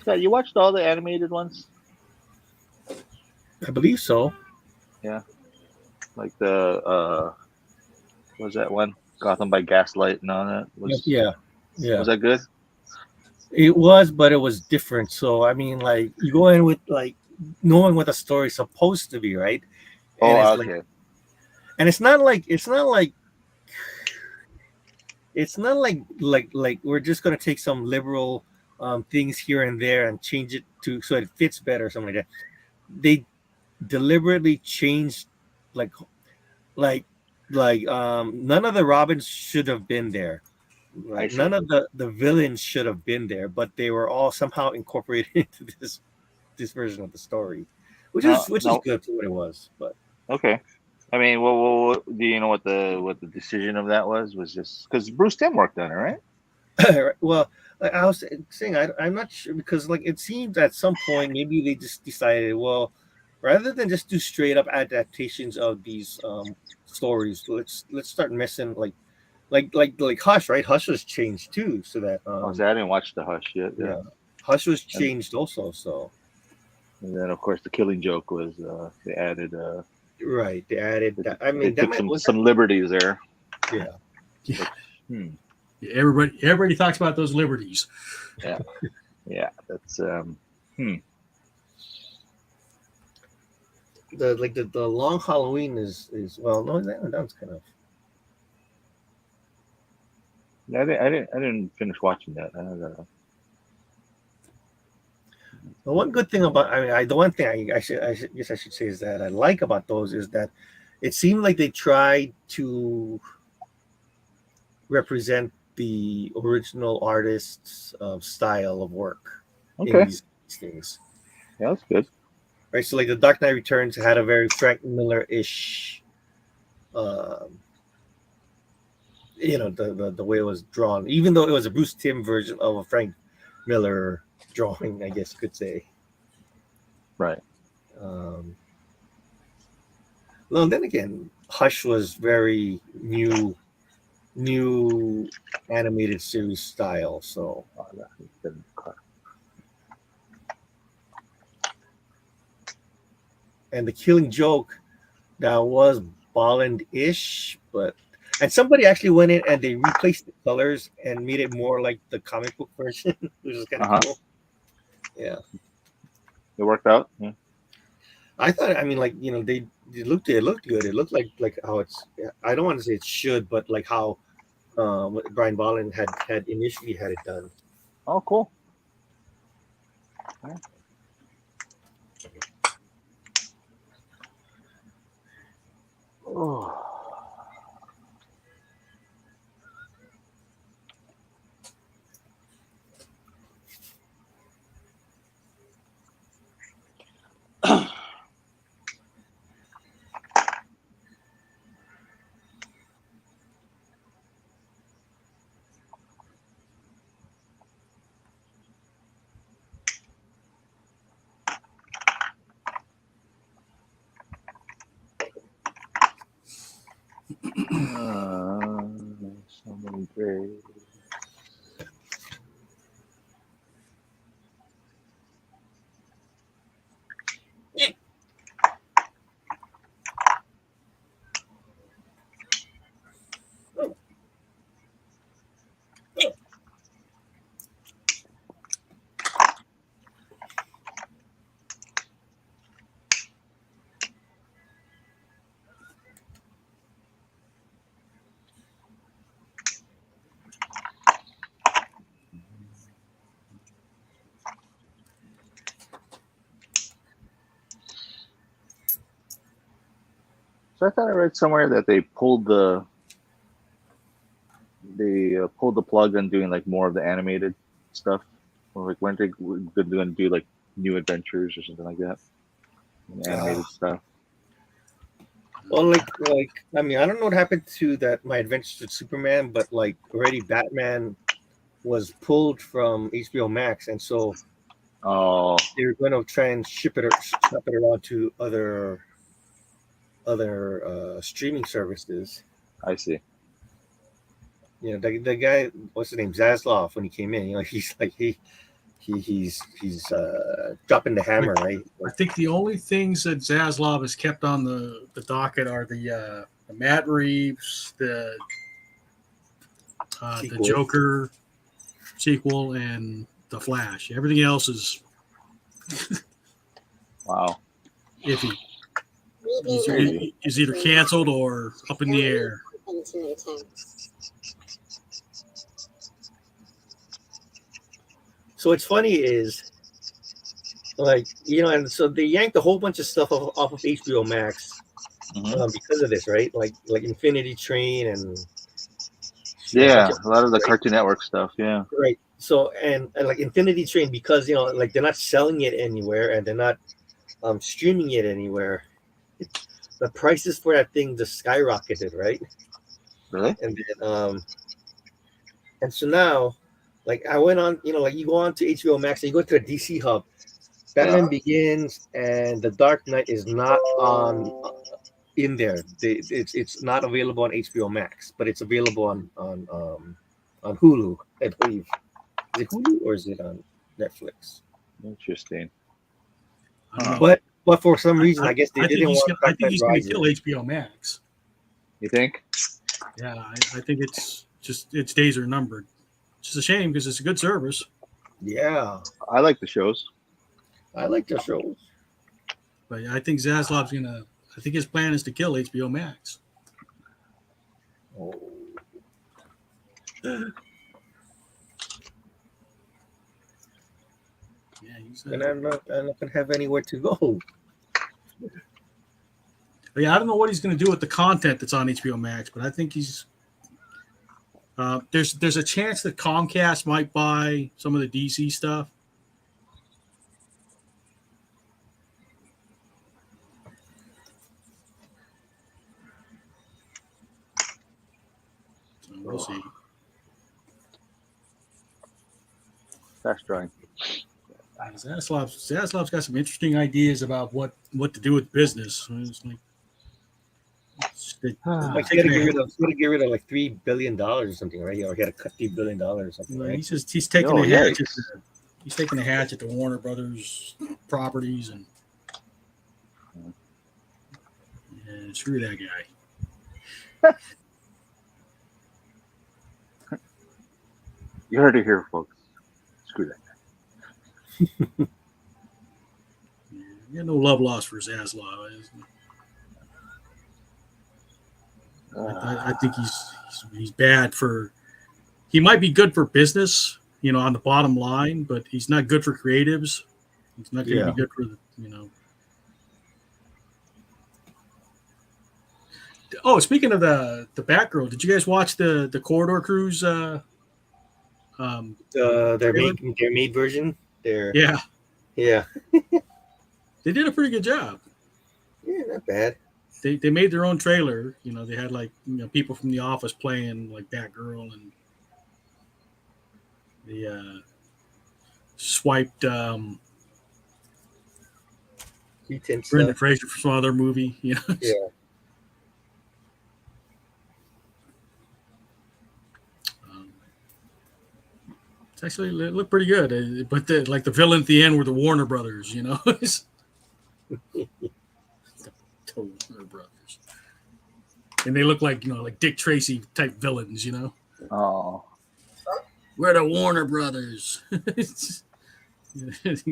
E: Scott, you watched all the animated ones?
B: I believe so.
E: Yeah. Like the what was that one? Gotham by Gaslight and all that.
B: Yeah.
E: Was that good?
B: It was, but it was different. So I mean, like you go in with like knowing what the story's supposed to be, right? And
E: Oh,
B: it's
E: okay.
B: like, and it's not like we're just gonna take some liberal things here and there and change it to so it fits better or something like that. They deliberately changed like like none of the Robins should have been there.
E: I
B: Like
E: see.
B: none of the villains should have been there, but they were all somehow incorporated into this version of the story, which is
E: No.
B: good for what it was. But
E: Okay. I mean, what do you know what the decision of that was? Was just because Bruce Timm worked on it, right?
B: well, like I was saying, I'm not sure because like it seems at some point maybe they just decided, well, rather than just do straight up adaptations of these stories, let's start messing like Hush, right? Hush was changed too, so that
E: I didn't watch the Hush yet. Yeah.
B: yeah, Hush was
E: And,
B: changed also. So
E: and then of course the Killing Joke was they added
B: right, they added that. I
E: they
B: mean, that
E: took
B: might, was
E: some liberties there.
B: that, yeah.
A: Yeah. Yeah, everybody talks about those liberties.
E: Yeah. Yeah. That's
B: The Long Halloween is well, no, that's kind of.
E: I didn't finish watching that.
B: The one good thing about, the one thing guess I should say is that I like about those is that it seemed like they tried to represent the original artist's style of work in
E: Okay.
B: these things.
E: Yeah, that's good.
B: Right, so like the Dark Knight Returns had a very Frank Miller-ish, the way it was drawn, even though it was a Bruce Timm version of a Frank Miller drawing, I guess you could say.
E: Right.
B: Well, then again, Hush was very new animated series style. So, and the Killing Joke, that was Bolland-ish, and somebody actually went in and they replaced the colors and made it more like the comic book version, which is kind of cool. Yeah,
E: It worked out. Yeah.
B: I thought, I mean, like, they it looked good. It looked like how it's. I don't want to say it should, but like how what Brian Bolland had initially had it done.
E: Oh, cool. Yeah. Oh. So many graves. So I thought I read somewhere that they pulled the plug on doing like more of the animated stuff, or like when they're going to do like new adventures or something like that, animated stuff.
B: Well, like I mean, I don't know what happened to that My Adventures with Superman, but like already Batman was pulled from HBO Max, and so
E: Oh,
B: they're going to try and ship it around to other streaming services.
E: I see.
B: The guy, what's his name, Zaslav, when he came in, he's like he's dropping the hammer, right?
A: I think the only things that Zaslav has kept on the docket are the Matt Reeves, the
B: Sequel.
A: Joker sequel, and the Flash. Everything else is
E: Wow.
A: iffy.
D: Reading
A: Is either canceled or up in the air.
D: something to return.
B: So what's funny is, like, and so they yanked a whole bunch of stuff off of HBO Max
E: Mhm.
B: because of this, right? Like Infinity Train and
E: Yeah,
B: bunch of,
E: a lot of the
B: right?
E: Cartoon Network stuff. Yeah.
B: Right. So and like Infinity Train, because like they're not selling it anywhere and they're not streaming it anywhere. The prices for that thing just skyrocketed, right?
E: Really?
B: And then and so now, like I went on, like you go on to HBO Max and you go to the DC Hub. Batman
E: Yeah.
B: Begins and The Dark Knight is not on in there. It's not available on HBO Max, but it's available on Hulu, I believe. Is it Hulu or is it on Netflix?
E: Interesting.
A: I don't know.
B: But for some reason, I guess they
A: I think
B: didn't
A: he's
B: want
A: gonna, I
B: Dark
A: think
B: Knight
A: he's going to
B: Rises.
A: kill HBO Max.
E: You think?
A: Yeah, I think it's just its days are numbered. It's just a shame because it's a good service.
B: Yeah,
E: I like the shows.
B: I like the shows.
A: But I think Zaslav's gonna. I think his plan is to kill HBO Max.
B: Oh.
A: Yeah, he's.
B: And I'm not gonna have anywhere to go.
A: Yeah, I don't know what he's going to do with the content that's on HBO Max, but I think he's. There's a chance that Comcast might buy some of the DC stuff. So we'll see.
E: Fast drawing.
A: Zaslav's got some interesting ideas about what to do with business. It's like,
B: Like he got to get rid of like $3 billion or something, right? Or he had to cut $3 billion or something, right?
A: he's taking
E: No,
A: a hatchet.
E: yikes.
A: He's taking a hatchet to Warner Brothers properties and screw that guy.
E: You heard it here, folks. Screw that.
A: Yeah, no love lost for Zaslav. I think he's bad for. He might be good for business, on the bottom line, but he's not good for creatives. He's not going to be good for the. Oh, speaking of the Batgirl, did you guys watch the Corridor Cruise?
B: Their
A: trailer?
B: maid version.
A: Yeah, they did a pretty good job.
B: Yeah, not bad.
A: They made their own trailer. They had people from The Office playing like Batgirl, and they swiped
B: Keaton
A: Brendan
B: stuff.
A: Fraser for some other movie.
B: Yeah.
A: It's actually it looked pretty good, but the villain at the end were the Warner Brothers. The Warner Brothers, and they look like like Dick Tracy type villains.
E: Oh,
A: We're the Warner Brothers. You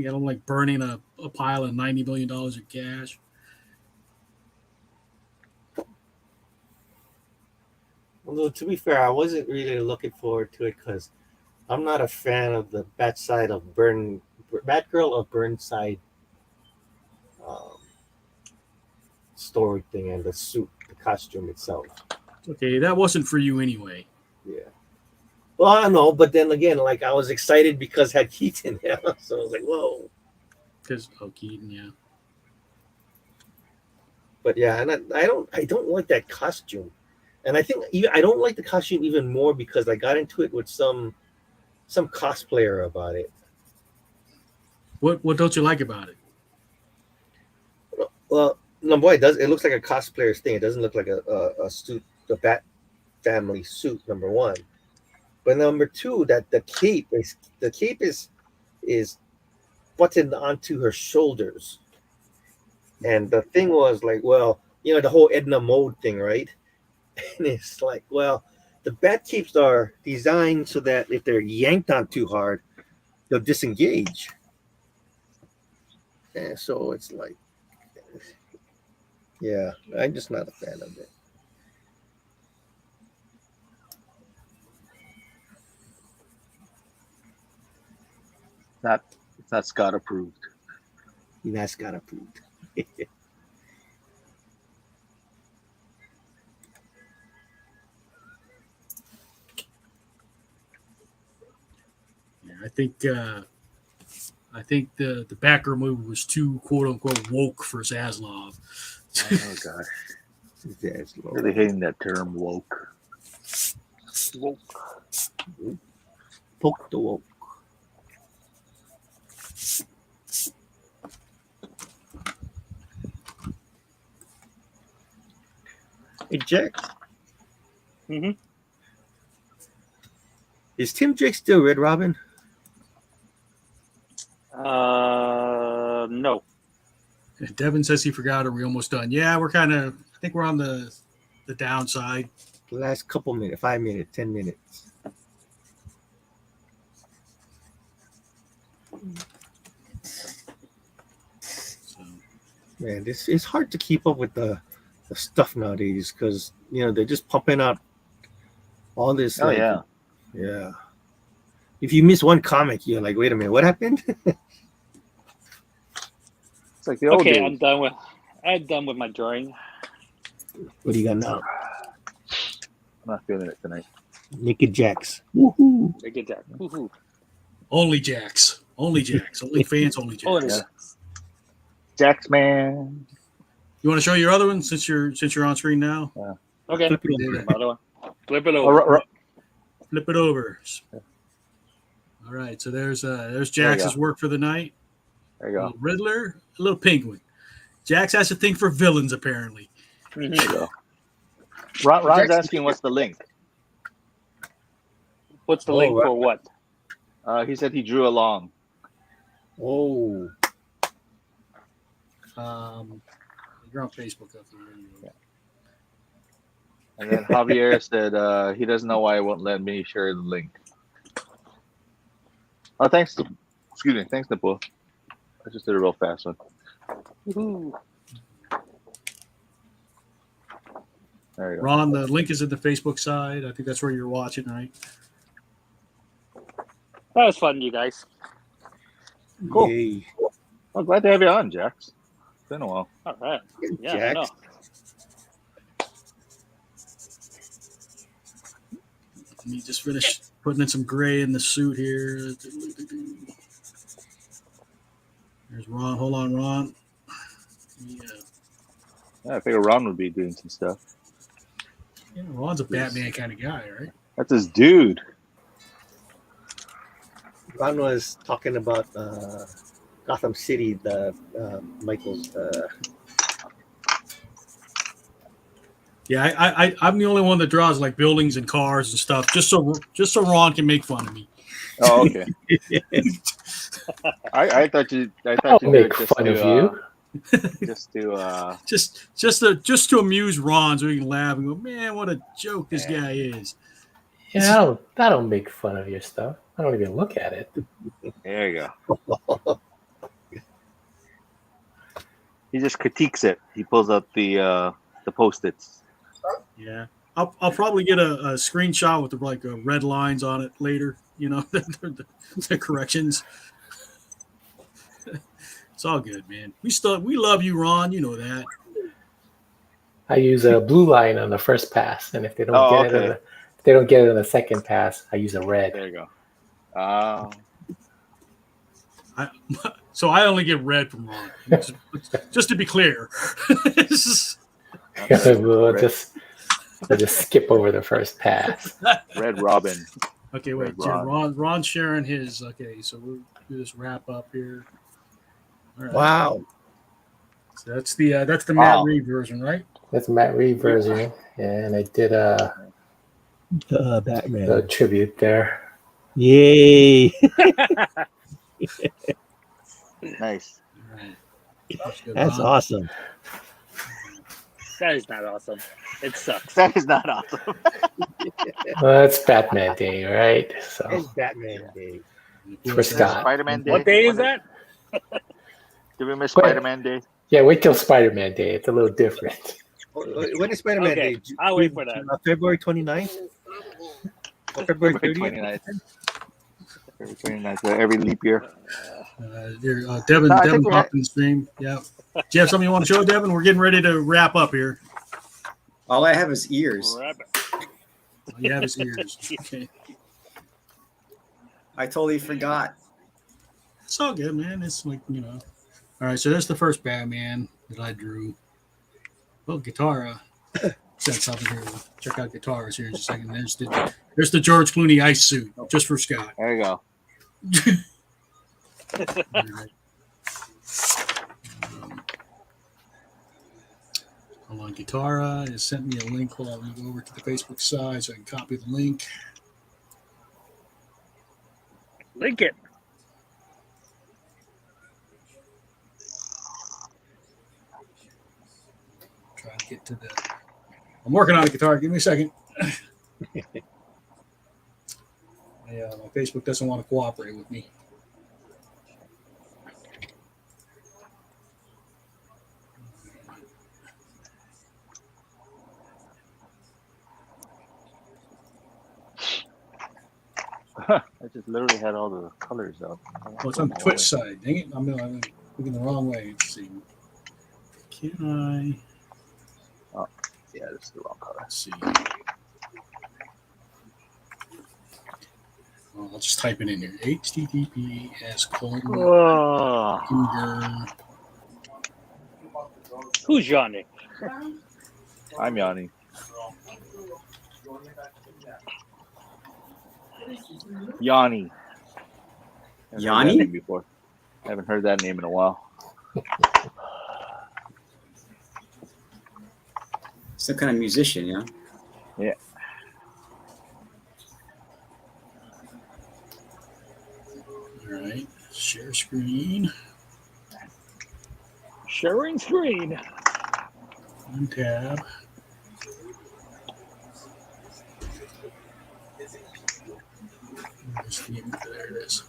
A: got them like burning a pile of $90 million of cash.
B: Although to be fair, I wasn't really looking forward to it because I'm not a fan of the Batgirl of Burnside story thing and the suit, the costume itself.
A: Okay, that wasn't for you anyway.
B: Yeah. Well, I don't know, but then again, like I was excited because it had Keaton, so I was like, whoa.
A: Because Keaton, yeah.
B: But yeah, and I don't like that costume, and I think I don't like the costume even more because I got into it with some cosplayer about it.
A: What don't you like about it?
B: Well, no, boy, it looks like a cosplayer's thing. It doesn't look like a suit, the Bat family suit. Number one, but number two, that the cape is buttoned onto her shoulders, and the thing was like, well, the whole Edna Mode thing, right? And it's like, well, the Bat capes are designed so that if they're yanked on too hard, they'll disengage. And so it's like, yeah, I'm just not a fan of it.
E: It's not Scott approved.
B: That's got approved.
A: Yeah, I think the Batgirl movie was too quote unquote woke for Zaslav.
E: Oh god, really hating that term woke.
B: Woke. Poke the woke. Hey, Jack.
C: Mm-hmm.
B: Is Tim Drake still Red Robin?
C: No.
A: Devin says he forgot. Are we almost done? Yeah, we're I think we're on the downside.
B: The last couple minutes, 5 minutes, 10 minutes.
A: So,
B: Man, it's hard to keep up with the stuff nowadays because they're just pumping out all this.
E: Oh yeah.
B: Yeah. If you miss one comic, you're like, wait a minute, what happened?
E: It's like the old days.
C: I'm done with my drawing.
B: What do you got now?
E: I'm not feeling it tonight.
B: Naked Jacks. Woohoo!
C: I get that. Woohoo.
A: only Jacks. Only Jacks. Only fans. Only Jacks.
C: Oh, yeah.
E: Jax man.
A: You want to show your other one since you're on screen now?
C: Okay.
B: Flip it over.
C: Another one. Flip it over.
A: Flip it over. All right. So there's Jax's work for the night.
E: There you
A: A
E: go.
A: little Riddler, a little Penguin. Jax has a thing for villains, apparently.
E: There you go. Ron's asking what's the link.
C: What's the link
B: right.
C: for what?
E: He said he drew along.
B: Oh.
A: You're on Facebook.
E: Yeah. And then Javier said he doesn't know why it won't let me share the link. Oh, thanks, Nipple. I just did a real fast one.
C: Woohoo.
E: There you go.
A: Ron, the link is in the Facebook side. I think that's where you're watching, right?
C: That was fun, you guys.
E: Cool.
B: Yay.
E: I'm glad to have you on, Jax. It's been a while.
C: All right. Yeah, I
B: Jax.
C: know.
A: Let me just finish putting in some gray in the suit here. There's Ron. Hold on, Ron. Yeah.
E: Yeah, I figured Ron would be doing some stuff.
A: Yeah, Ron's a Batman kind of guy, right?
E: That's his dude.
B: Ron was talking about Gotham City, the Michael's.
A: Yeah, I'm the only one that draws like buildings and cars and stuff, just so Ron can make fun of me.
E: Oh, okay. I thought you
G: I'll
E: did
G: make
E: it just
G: fun
E: to,
G: of you.
E: just to
A: just to amuse Ron, so he can laugh and go, man, what a joke this guy is.
G: Yeah, I don't make fun of your stuff. I don't even look at it.
E: there you go. He just critiques it. He pulls out the Post-its.
A: Yeah, I'll probably get a screenshot with like red lines on it later. You know, the corrections. It's all good, man. We love you, Ron. You know that.
G: I use a blue line on the first pass, and if they don't get it, if they don't get it on the second pass, I use a red.
E: There you go.
A: So I only get red from Ron. Just to be clear.
G: We'll just skip over the first pass.
E: Red Robin.
A: Okay, wait.
E: Red
A: Ron's sharing his. Okay, so we'll do this wrap up here. All right.
B: Wow.
A: So that's the Matt
E: Wow.
A: Reeves version, right?
G: That's Matt Reeves version, and I did a
B: Batman.
G: tribute there.
B: Yay.
E: Nice.
A: All right.
B: That's awesome.
C: That is not awesome. It sucks.
E: That is not awesome.
G: Well, it's Batman Day, right? So
B: It's Batman Day.
G: for Scott.
E: Spider-Man Day.
C: What day is that?
E: Did we miss
G: Wait.
E: Spider-Man Day?
G: Yeah, wait till Spider-Man Day. It's a little different.
B: When is Spider-Man
C: Okay,
B: Day?
C: I'll wait for that.
B: February 29th? Or February 30th?
E: 29th. February 29th. Every leap year.
A: Devin
E: No, I think we
A: popped in the stream. Yeah. Do you have something you want to show, Devin? We're getting ready to wrap up here.
H: All I have is ears.
A: You have his ears. Okay.
H: I totally forgot.
A: It's all good, man. It's like, you know. All right, so there's the first Batman that I drew. Well, Guitarra said something here. We'll check out Guitarras here in just a second. There's the George Clooney ice suit, just for Scott.
E: There you go.
A: All right. Hold on, Guitarra has sent me a link. Hold on, I'm going to go over to the Facebook side so I can copy the link.
C: Link it.
A: Try to get to the. I'm working on a guitar. Give me a second. My Facebook doesn't want to cooperate with me.
E: I just literally had all the colors up.
A: Oh, it's on the Twitch side. Dang it. I'm looking the wrong way. Let's see. Can I?
E: Oh, yeah, this is the wrong color.
A: Let's see. Oh, I'll just type it in here. HTTPS :
E: Oh,
C: Who's Johnny?
E: I'm Yanni. Yanni.
H: Yanni?
E: Before. I haven't heard that name in a while.
H: Some kind of musician, yeah?
E: Yeah.
A: All right. Share screen.
C: Sharing screen.
A: One tab. There it is.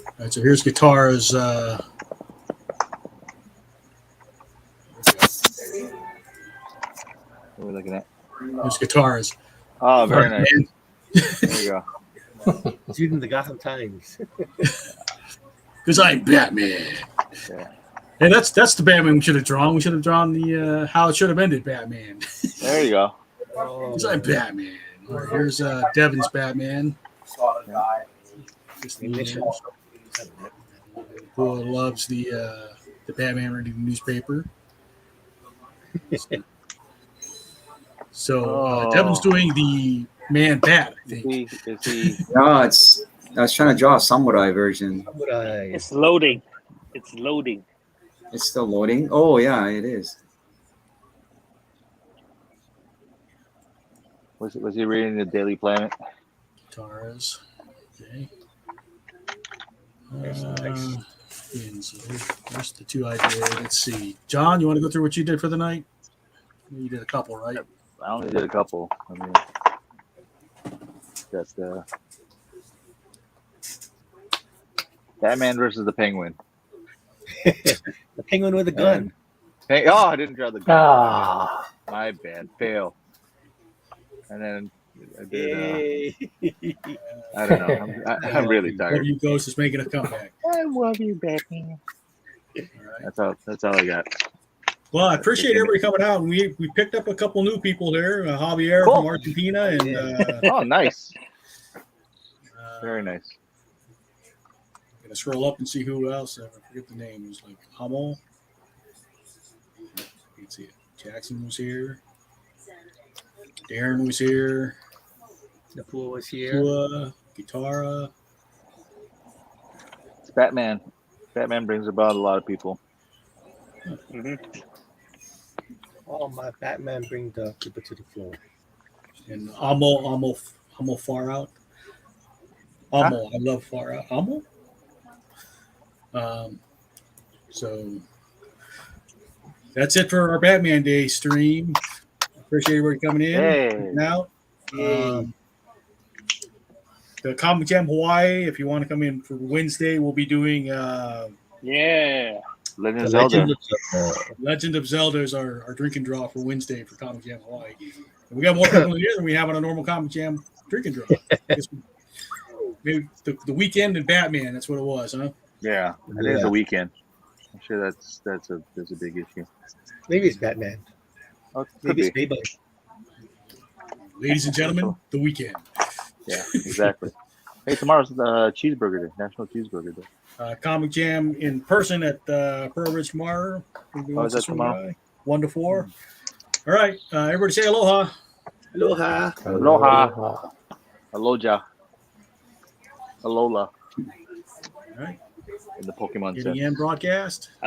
A: All right, so here's Guitarra's Those guitars.
E: Oh, very nice. There you go.
B: It's reading the Gotham Times.
A: Because I'm Batman.
E: Yeah.
A: And that's the Batman we should have drawn. We should have drawn the how it should have ended Batman.
E: There you go.
A: Because I'm Batman. All right, here's Devin's Batman. Just the initials. Who loves the Batman reading the newspaper. So Devin's doing the Man Bat, I think.
E: Is he?
H: No, I was trying to draw a samurai version.
C: It's loading. It's loading.
H: It's still loading. Oh yeah, it is.
E: Was he reading the Daily Planet?
A: Guitars. Okay.
B: That's nice.
A: And so there's the two I did. Let's see. John, you want to go through what you did for the night? You did a couple, right?
E: I only did a couple. I mean, that's the Batman versus the Penguin.
B: The Penguin with a gun.
E: Oh, I didn't draw the gun.
G: Ah,
E: My bad. Fail. And then I did.
B: Yay.
E: I don't know. I'm really tired.
A: W Ghost is making a comeback.
E: I love you, Batman.
A: All right.
E: That's all I got.
A: Well, I appreciate everybody coming out. And we picked up a couple new people here. Javier
E: Cool.
A: from Argentina. And
E: Oh, nice. Very nice.
A: I'm going to scroll up and see who else. I forget the name. It was like Hummel. You can see it. Jackson was here. Darren was here.
B: Napua was here.
A: Tua, Guitarra.
E: It's Batman. Batman brings about a lot of people.
C: Mm-hmm.
B: Oh, my Batman bring the people to the floor.
A: And Amo Far Out. Amo, I love Far Out. Amo? So that's it for our Batman Day stream. Appreciate everybody coming in.
E: Hey.
A: Now, the Comic Jam Hawaii, if you want to come in for Wednesday, we'll be doing
C: Yeah.
E: Legend of
B: The
E: Zelda.
B: Legend of
A: Legend of Zelda is our drink and draw for Wednesday for Comic Jam Hawaii. And we got more people in here than we have on a normal Comic Jam drink and draw. Maybe the weekend and Batman, that's what it was, huh?
E: Yeah, I think it's a weekend. I'm sure that's a big issue.
B: Maybe it's Batman.
E: Oh, could
B: Maybe it's
E: be.
B: Maybelline.
A: Ladies and gentlemen, the weekend.
E: Yeah, exactly. Hey, tomorrow's the cheeseburger day, National Cheeseburger Day.
A: Comic Jam in person at Pearl Ridge Mar.
E: Is that tomorrow?
A: 1 to 4. All right, everybody say aloha.
B: Aloha.
E: Aloha. Aloja. Alola.
A: All right,
E: In the Pokemon
A: in
E: sense.
A: the end broadcast.